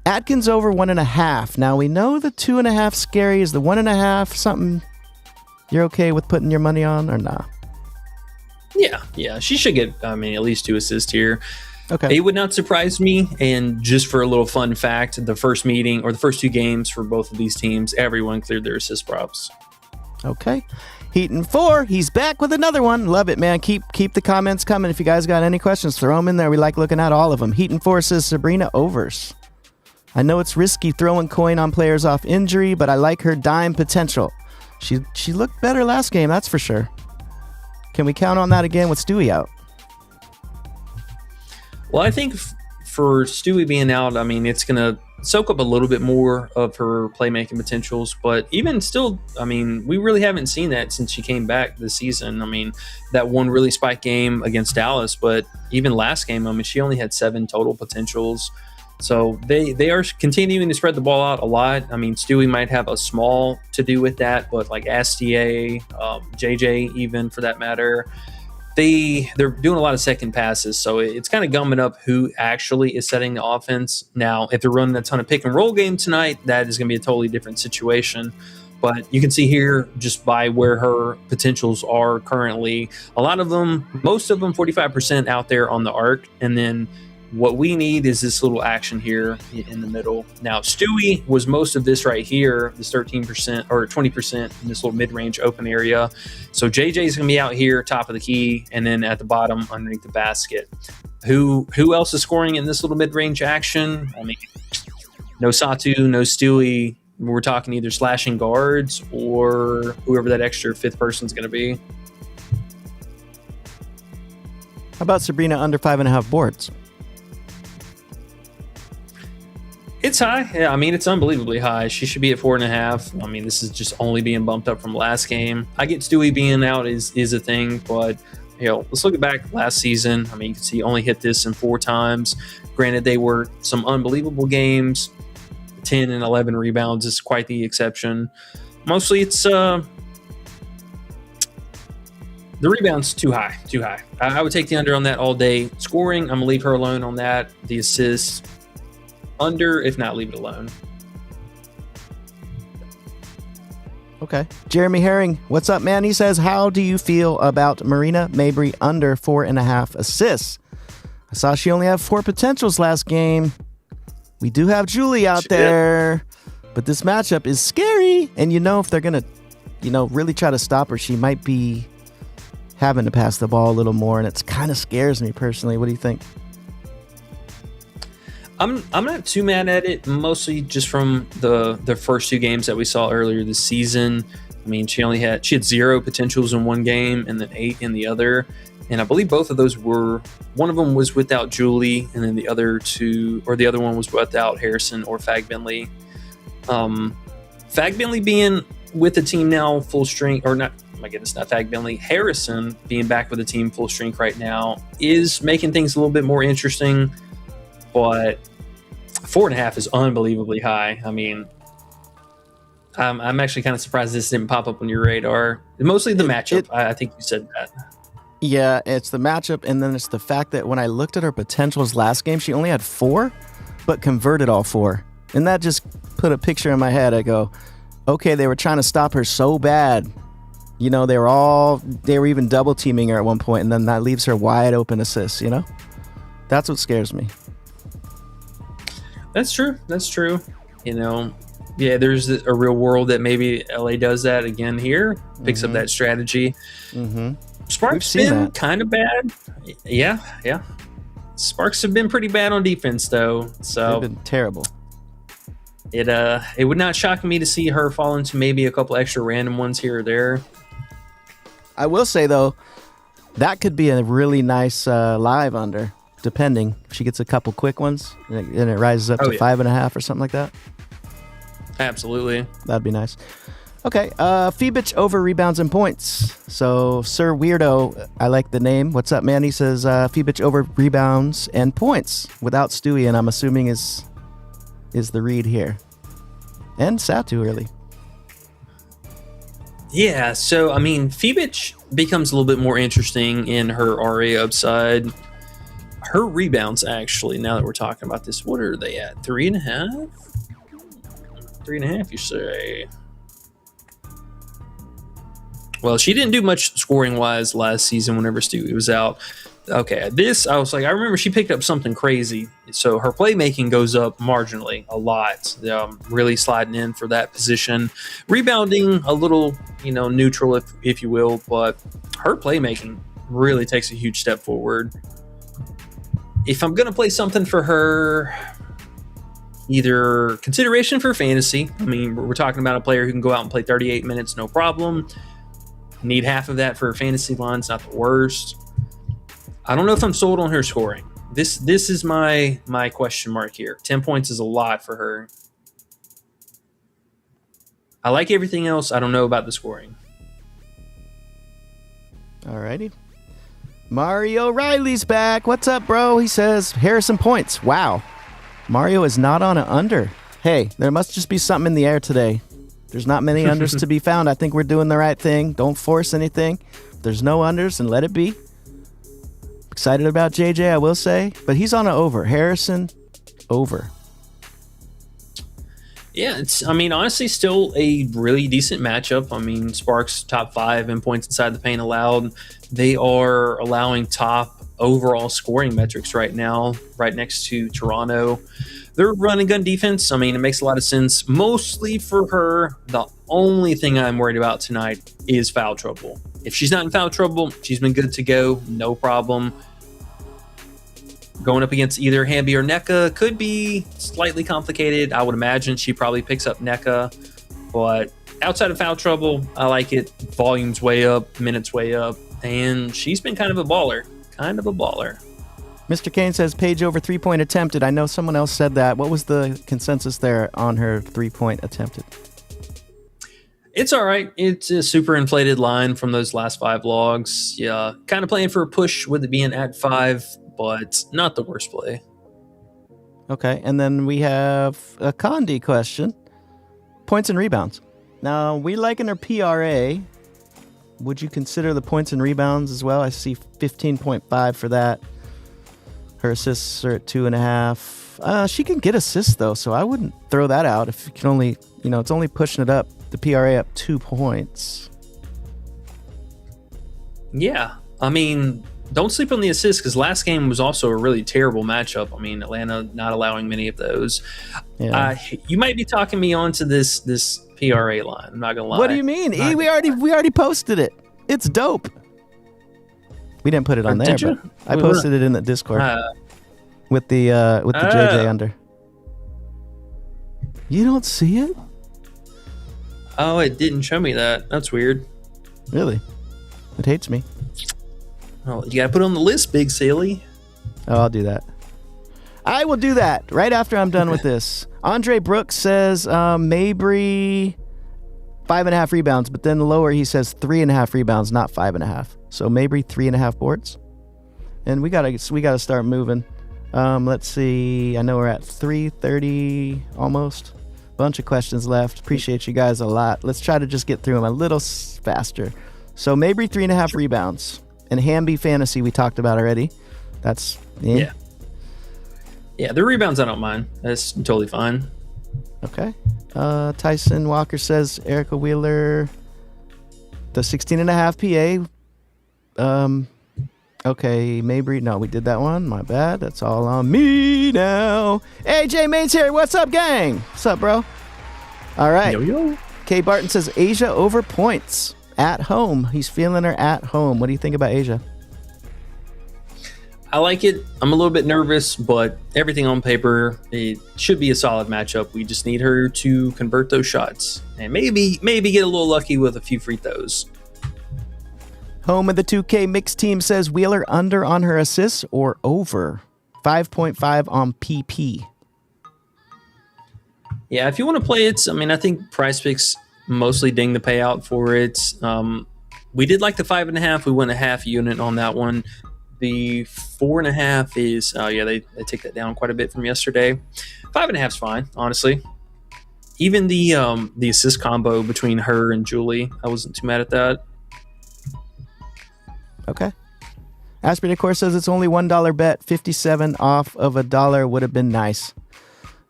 Atkins over 1.5. Now, we know the 2.5 scary. Is the 1.5 something you're okay with putting your money on or not? Yeah. She should get, at least 2 assists here. Okay. It would not surprise me. And just for a little fun fact, the first meeting or the first 2 games for both of these teams, everyone cleared their assist props. Okay. Heaton 4, he's back with another one. Love it, man. Keep the comments coming. If you guys got any questions, throw them in there. We like looking at all of them. Heaton 4 says Sabrina overs. I know it's risky throwing coin on players off injury, but I like her dime potential. She looked better last game, that's for sure. Can we count on that again with Stewie out? Well, I think for Stewie being out, it's going to soak up a little bit more of her playmaking potentials, but even still, we really haven't seen that since she came back this season. That one really spike game against Dallas, but even last game, she only had 7 total potentials. So they are continuing to spread the ball out a lot. Stewie might have a small to do with that, but like STA, JJ even for that matter, they're doing a lot of second passes, so it's kind of gumming up who actually is setting the offense. Now, if they're running a ton of pick and roll game tonight, that is going to be a totally different situation. But you can see here, just by where her potentials are currently, a lot of them, most of them, 45% out there on the arc, and then what we need is this little action here in the middle. Now, Stewie was most of this right here, this 13% or 20% in this little mid-range open area. So JJ is going to be out here, top of the key, and then at the bottom underneath the basket. Who else is scoring in this little mid-range action? I mean, no Satu, no Stewie. We're talking either slashing guards or whoever that extra fifth person is going to be. How about Sabrina under 5.5 boards? It's high. Yeah, I mean, it's unbelievably high. She should be at 4.5. I mean, this is just only being bumped up from last game. I get Stewie being out is a thing, but let's look back last season. I mean, you can see only hit this in 4 times. Granted, they were some unbelievable games. 10 and 11 rebounds is quite the exception. Mostly it's the rebounds too high. I would take the under on that all day. Scoring, I'm gonna leave her alone on that. The assists, under, if not, leave it alone. Okay. Jeremy Herring, what's up, man? He says, how do you feel about Marina Mabry under 4.5 assists? I saw she only had 4 potentials last game. We do have Julie out there, but this matchup is scary. And if they're going to, really try to stop her, she might be having to pass the ball a little more, and it kind of scares me personally. What do you think? I'm not too mad at it, mostly just from the first 2 games that we saw earlier this season. I mean, she had 0 potentials in one game and then 8 in the other. And I believe both of those one of them was without Julie, and then the other one was without Harrison or Fag-Bentley. Fag-Bentley being with the team now full strength, or not, my goodness, not Fag-Bentley, Harrison being back with the team full strength right now is making things a little bit more interesting. But 4.5 is unbelievably high. I mean, I'm actually kind of surprised this didn't pop up on your radar. Mostly the matchup. I think you said that. Yeah, it's the matchup, and then it's the fact that when I looked at her potentials last game, she only had 4, but converted all 4. And that just put a picture in my head. I go, okay, they were trying to stop her so bad. They were even double teaming her at one point, and then that leaves her wide open assists, That's what scares me. That's true. Yeah, there's a real world that maybe LA does that again here, picks up that strategy. Mm-hmm. Sparks been kind of bad. Yeah. Sparks have been pretty bad on defense, though. So they've been terrible. It would not shock me to see her fall into maybe a couple extra random ones here or there. I will say, though, that could be a really nice live under, depending. If she gets a couple quick ones and it rises up to 5.5 or something like that. Absolutely. That'd be nice. Okay, Fibich over rebounds and points. So, Sir Weirdo, I like the name. What's up, man? He says Fibich over rebounds and points without Stewie, and I'm assuming is the read here. And Satu early. Yeah, so, I mean, Fibich becomes a little bit more interesting in her RA upside. Her rebounds, actually, now that we're talking about this, what are they at? 3.5? 3.5, you say? Well, she didn't do much scoring-wise last season whenever Stewie was out. Okay, I was like, I remember she picked up something crazy. So her playmaking goes up marginally, a lot. Really sliding in for that position. Rebounding, a little, neutral, if you will. But her playmaking really takes a huge step forward. If I'm going to play something for her, either consideration for fantasy. I mean, we're talking about a player who can go out and play 38 minutes, no problem. Need half of that for a fantasy line. It's not the worst. I don't know if I'm sold on her scoring. This is my question mark here. 10 points is a lot for her. I like everything else. I don't know about the scoring. Alrighty. Mario Riley's back. What's up, bro? He says Harrison points. Wow. Mario is not on an under. Hey, there must just be something in the air today. There's not many unders to be found. I think we're doing the right thing. Don't force anything. If there's no unders, and let it be. Excited about JJ, I will say, but he's on an over. Harrison, over. Yeah, honestly, still a really decent matchup. Sparks top 5 in points inside the paint allowed. They are allowing top overall scoring metrics right now, right next to Toronto. Their run and gun defense, it makes a lot of sense, mostly for her. The only thing I'm worried about tonight is foul trouble. If she's not in foul trouble, she's been good to go, no problem. Going up against either Hamby or NECA could be slightly complicated. I would imagine she probably picks up NECA, but outside of foul trouble, I like it. Volume's way up, minutes way up, and she's been kind of a baller. Mr. Kane says Paige over 3-point attempted. I know someone else said that. What was the consensus there on her 3-point attempted? It's all right. It's a super inflated line from those last 5 logs. Yeah, kind of playing for a push with it being at 5, but not the worst play. Okay, and then we have a Condi question. Points and rebounds. Now, we liking her PRA. Would you consider the points and rebounds as well? I see 15.5 for that. Her assists are at 2.5. She can get assists, though, so I wouldn't throw that out. If you can only, it's only pushing it up, the PRA up 2 points. Yeah, don't sleep on the assists because last game was also a really terrible matchup. Atlanta not allowing many of those. Yeah. You might be talking me onto this PRA line. I'm not gonna lie. What do you mean? We already posted it. It's dope. We didn't put it on there, but I posted it in the Discord with the JJ under. You don't see it? Oh, it didn't show me that. That's weird. Really? It hates me. Oh, you gotta put it on the list, Big Silly. Oh, I'll do that. I will do that right after I'm done with this. Andre Brooks says Mabry 5.5 rebounds, but then lower he says 3.5 rebounds, not 5.5. So Mabry 3.5 boards. And we gotta start moving. Let's see. I know we're at 3:30 almost. Bunch of questions left. Appreciate you guys a lot. Let's try to just get through them a little faster. So Mabry 3.5 rebounds. And Hamby Fantasy we talked about already. That's yeah. Yeah, the rebounds I don't mind. That's totally fine. Okay. Tyson Walker says Erica Wheeler, the 16.5 PA. Okay, Mabry. No, we did that one. My bad. That's all on me now. AJ Mains here. What's up, gang? What's up, bro? All right. Yo. K Barton says Asia over points at home. He's feeling her at home. What do you think about Asia? I like it. I'm a little bit nervous, but everything on paper, it should be a solid matchup. We just need her to convert those shots and maybe get a little lucky with a few free throws. Home of the 2K mixed team says Wheeler under on her assists or over 5.5 on PP. Yeah, if you want to play it, I think Prizepicks mostly ding the payout for it. We did like the 5.5. We went a half unit on that one. The 4.5 is, they take that down quite a bit from yesterday. 5.5 is fine, honestly. Even the assist combo between her and Julie, I wasn't too mad at that. Okay. Asprey Decor says it's only $1 bet. 57 off of $1 would have been nice.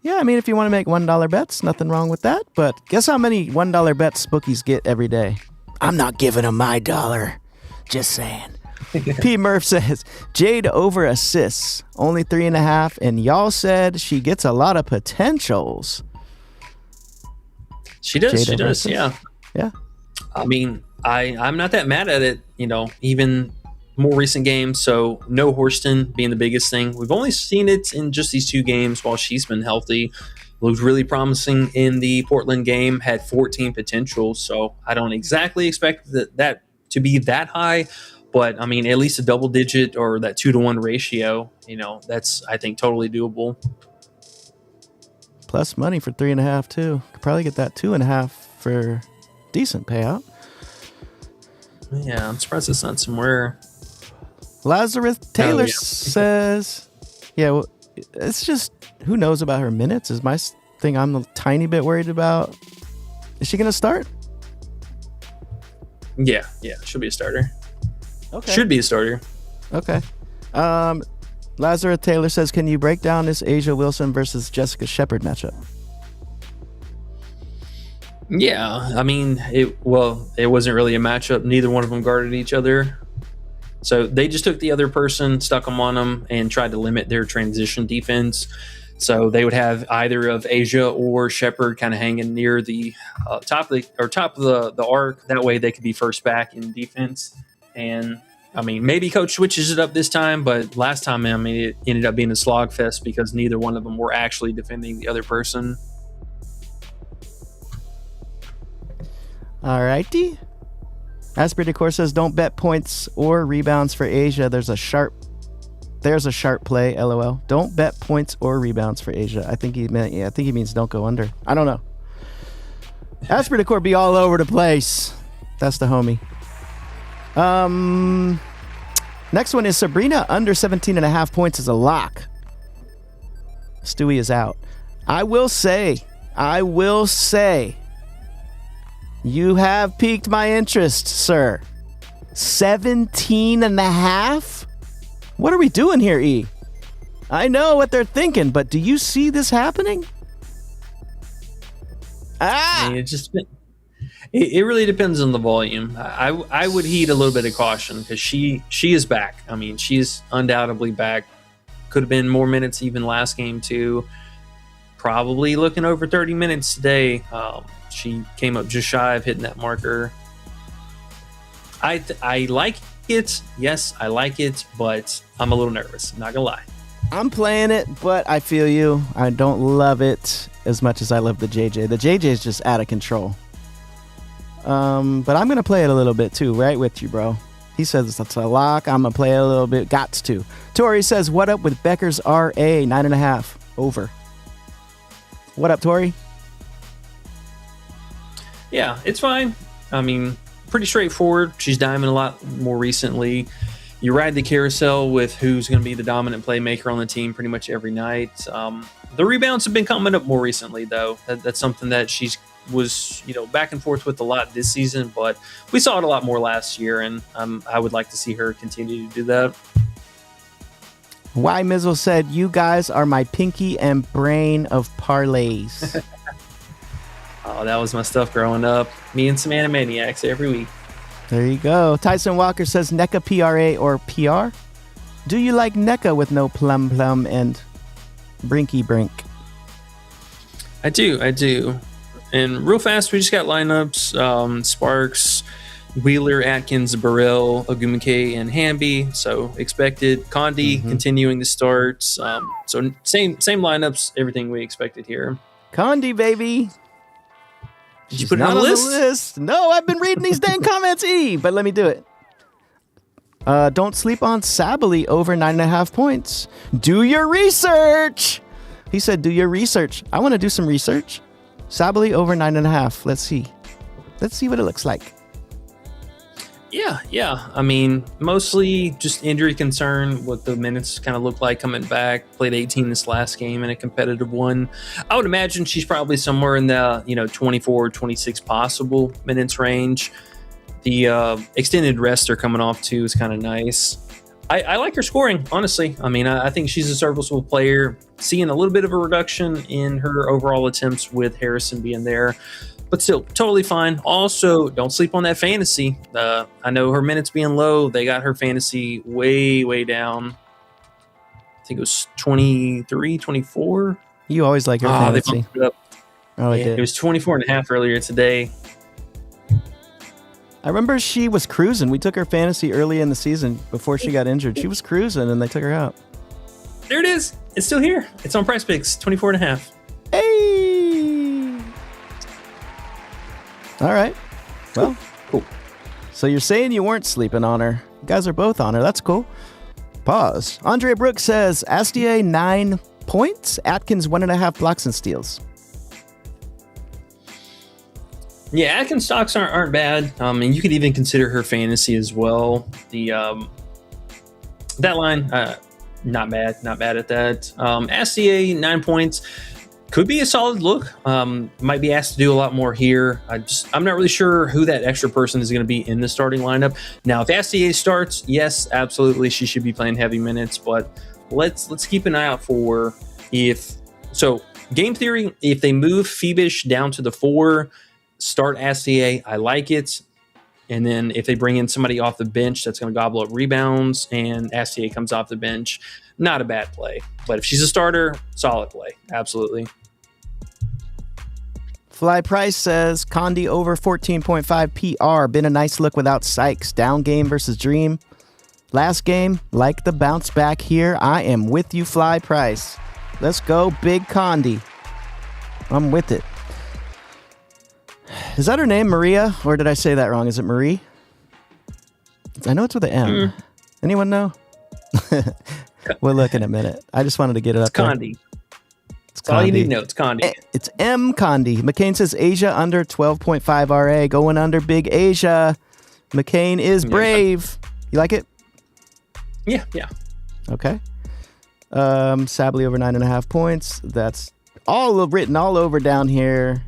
Yeah, if you want to make $1 bets, nothing wrong with that. But guess how many $1 bets bookies get every day? I'm not giving them my dollar. Just saying. P. Murph says Jade over assists, only 3.5, and y'all said she gets a lot of potentials. She does. Jade she does. Yeah. Yeah. I'm not that mad at it. Even more recent games. So no Horston being the biggest thing. We've only seen it in just these 2 games while she's been healthy. Looked really promising in the Portland game. Had 14 potential. So I don't exactly expect that to be that high. But, at least a double digit or that 2-to-1 ratio, that's, I think, totally doable. Plus money for 3.5, too. Could probably get that 2.5 for decent payout. Yeah, I'm surprised it's not somewhere. Lazarus Taylor says, it's just, who knows about her minutes is my thing I'm a tiny bit worried about. Is she going to start? Yeah, she'll be a starter. Okay. Should be a starter. Okay. Lazarus Taylor says, can you break down this Asia Wilson versus Jessica Shepard matchup? Yeah, I mean, it wasn't really a matchup. Neither one of them guarded each other. So they just took the other person, stuck them on them, and tried to limit their transition defense. So they would have either of Asia or Shepard kind of hanging near the top of the arc. That way they could be first back in defense. And I mean, maybe coach switches it up this time, but last time, I mean, it ended up being a slog fest because neither one of them were actually defending the other person. All righty. Asprey Decor says, don't bet points or rebounds for Asia. There's a sharp play, LOL. Don't bet points or rebounds for Asia. I think he means don't go under. I don't know. Asprey Decor be all over the place. That's the homie. Next one is Sabrina under 17.5 points is a lock. Stewie is out. I will say, you have piqued my interest, sir. 17.5? What are we doing here, E? I know what they're thinking, but do you see this happening? I mean, it really depends on the volume. I would heed a little bit of caution because she is back. I mean, she's undoubtedly back. Could have been more minutes even last game too. Probably looking over 30 minutes today. She came up just shy of hitting that marker. I like it. Yes, I like it, but I'm a little nervous. I'm not gonna lie. I'm playing it, but I feel you. I don't love it as much as I love the JJ. The JJ is just out of control. But I'm gonna play it a little bit too, right with you, bro. He says that's a lock. I'm gonna play it a little bit. Gots to. Tori says, what up with Becker's RA 9.5 over? What up, Tori? Yeah, it's fine. I mean, pretty straightforward. She's diming a lot more recently. You ride the carousel with who's going to be the dominant playmaker on the team pretty much every night. The rebounds have been coming up more recently, though. That's something that she was, back and forth with a lot this season, but we saw it a lot more last year, and I would like to see her continue to do that. Y Mizzle said, you guys are my pinky and brain of parlays. Oh, that was my stuff growing up. Me and some Animaniacs every week. There you go. Tyson Walker says NECA PRA or PR? Do you like NECA with no plum and brinky brink? I do. And real fast, we just got lineups. Sparks, Wheeler, Atkins, Burrell, Ogumike, and Hamby. So expected. Condi continuing to start. So same lineups, everything we expected here. Condi, baby. Did you put it on the list? No, I've been reading these dang comments, E. But let me do it. Don't sleep on Sabally over 9.5 points. Do your research. He said, do your research. I want to do some research. Sabally over 9.5. Let's see what it looks like. Yeah. I mean, mostly just injury concern, what the minutes kind of look like coming back. Played 18 this last game in a competitive one. I would imagine she's probably somewhere in the 24, 26 possible minutes range. The extended rest they're coming off too is kind of nice. I like her scoring, honestly. I mean, I think she's a serviceable player. Seeing a little bit of a reduction in her overall attempts with Harrison being there. But still, totally fine. Also, don't sleep on that fantasy. I know her minutes being low, they got her fantasy way, way down. I think it was 23, 24. You always like her fantasy. They bumped it up. Oh, I did. It was 24.5 earlier today. I remember she was cruising. We took her fantasy early in the season before she got injured. She was cruising, and they took her out. There it is. It's still here. It's on Prizepicks, 24.5. Hey! All right. Well, cool. So you're saying you weren't sleeping on her. You guys are both on her. That's cool. Pause. Andrea Brooks says, Astier 9 points, Atkins 1.5 blocks and steals. Yeah, Atkins stocks aren't bad. And you could even consider her fantasy as well. The that line, not bad at that. Astier 9 points. Could be a solid look. Might be asked to do a lot more here. I'm not really sure who that extra person is going to be in the starting lineup. Now, if STA starts, yes, absolutely, she should be playing heavy minutes. But let's keep an eye out for game theory. If they move Phoebish down to the 4, start STA. I like it. And then if they bring in somebody off the bench that's going to gobble up rebounds and STA comes off the bench, not a bad play. But if she's a starter, solid play. Absolutely. Fly Price says, Condi over 14.5 PR. Been a nice look without Sykes. Down game versus Dream. Last game, like the bounce back here. I am with you, Fly Price. Let's go, Big Condi. I'm with it. Is that her name, Maria? Or did I say that wrong? Is it Marie? I know it's with an M. Anyone know? We'll look in a minute. I just wanted to get it up there. Condi. That's all you need to know. It's Condi. It's M. Condi. McCain says Asia under 12.5 RA. Going under Big Asia. McCain is brave. You like it? Yeah. Okay. Sabley over 9.5 points. That's all written all over down here.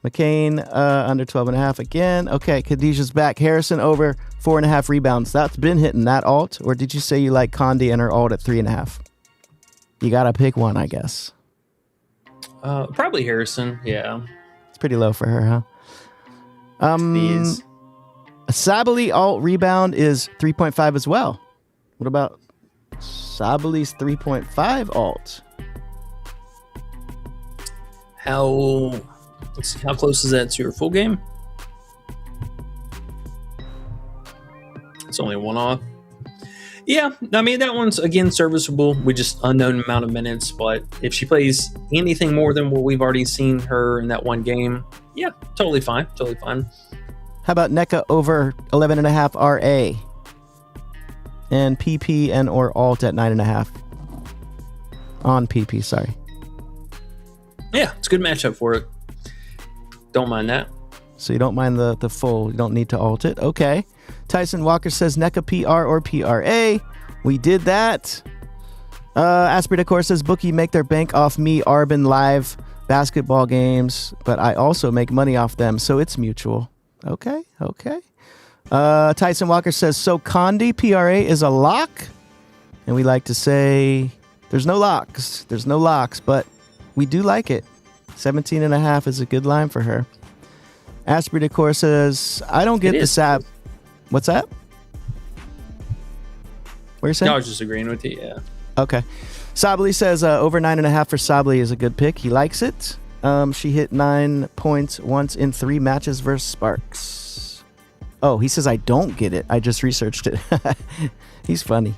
McCain under 12.5 again. Okay, Khadijah's back. Harrison over 4.5 rebounds. That's been hitting that alt. Or did you say you like Condi and her alt at 3.5? You got to pick one, I guess. Probably Harrison. Yeah. It's pretty low for her, huh? Sabley alt rebound is 3.5 as well. What about Sabley's 3.5 alt? Let's see, how close is that to your full game? It's only one off. Yeah, I mean, that one's, again, serviceable with just unknown amount of minutes. But if she plays anything more than what we've already seen her in that one game, yeah, totally fine. Totally fine. How about NECA over 11.5 RA? And PP and or alt at 9.5. On PP, sorry. Yeah, it's a good matchup for it. Don't mind that. So you don't mind the full. You don't need to alt it. Okay. Tyson Walker says NECA PR or PRA. We did that. Asprey Decor says Bookie make their bank off me Arbin live basketball games, but I also make money off them, so it's mutual. Okay. Tyson Walker says so Condi PRA is a lock, and we like to say there's no locks, but we do like it. 17.5 is a good line for her. Asprey Decor says, I don't get the Sab. What's that? What are you saying? No, I was just agreeing with you, yeah. Okay. Sabley says over 9.5 for Sabley is a good pick. He likes it. She hit 9 points once in 3 matches versus Sparks. Oh, he says I don't get it. I just researched it. He's funny.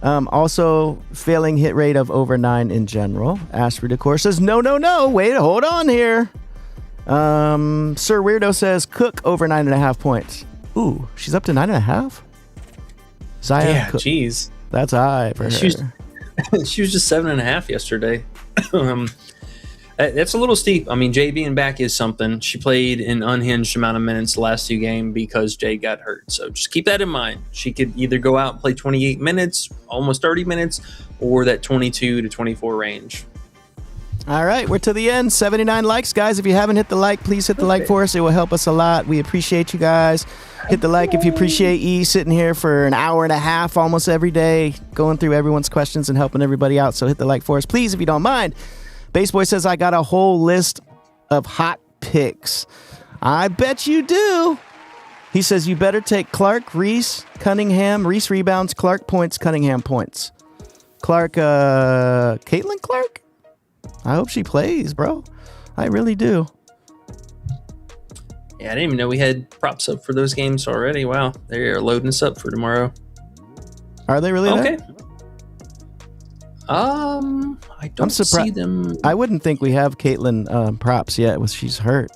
Also, failing hit rate of over 9 in general. Asprey Decor says, no. Wait, hold on here. Sir Weirdo says, Cook over 9.5 points. Ooh, she's up to 9.5? Zaya Yeah, Cook. jeez. That's high for her. She was just 7.5 yesterday. That's a little steep. I mean, Jay being back is something. She played an unhinged amount of minutes the last 2 games because Jay got hurt. So just keep that in mind. She could either go out and play 28 minutes, almost 30 minutes, or that 22 to 24 range. All right, we're to the end. 79 likes, guys. If you haven't hit the like, please hit the like for us. It will help us a lot. We appreciate you guys. Hit the like if you appreciate E sitting here for an hour and a half almost every day, going through everyone's questions and helping everybody out. So hit the like for us, please, if you don't mind. Baseboy says, I got a whole list of hot picks. I bet you do. He says, you better take Clark, Reese, Cunningham, Reese rebounds, Clark points, Cunningham points. Clark, Caitlin Clark? I hope she plays, bro. I really do. Yeah, I didn't even know we had props up for those games already. Wow, they're loading us up for tomorrow. Are they really okay? there? I don't see them. I wouldn't think we have Caitlin props yet. She's hurt.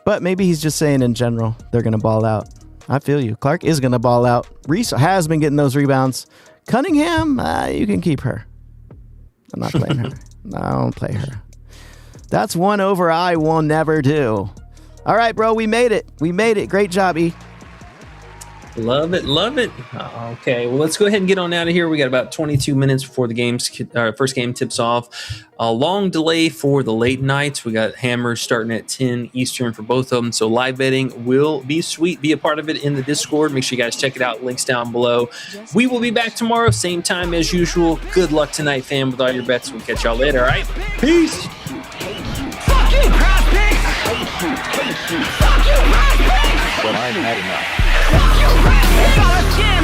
But maybe he's just saying in general they're going to ball out. I feel you. Clark is going to ball out. Reese has been getting those rebounds. Cunningham, you can keep her. I'm not playing her. No, I don't play her. That's one over I will never do. All right, bro. We made it. Great job, E. Love it, love it. Okay, well, let's go ahead and get on out of here. We got about 22 minutes before the first game tips off. A long delay for the late nights. We got hammers starting at 10 Eastern for both of them. So live betting will be sweet. Be a part of it in the Discord. Make sure you guys check it out. Links down below. We will be back tomorrow, same time as usual. Good luck tonight, fam, with all your bets. We'll catch y'all later, all right? Peace. Fuck you, Prizepicks! Fuck you, Prizepicks! But I've had enough. Fuck you, Prizepicks!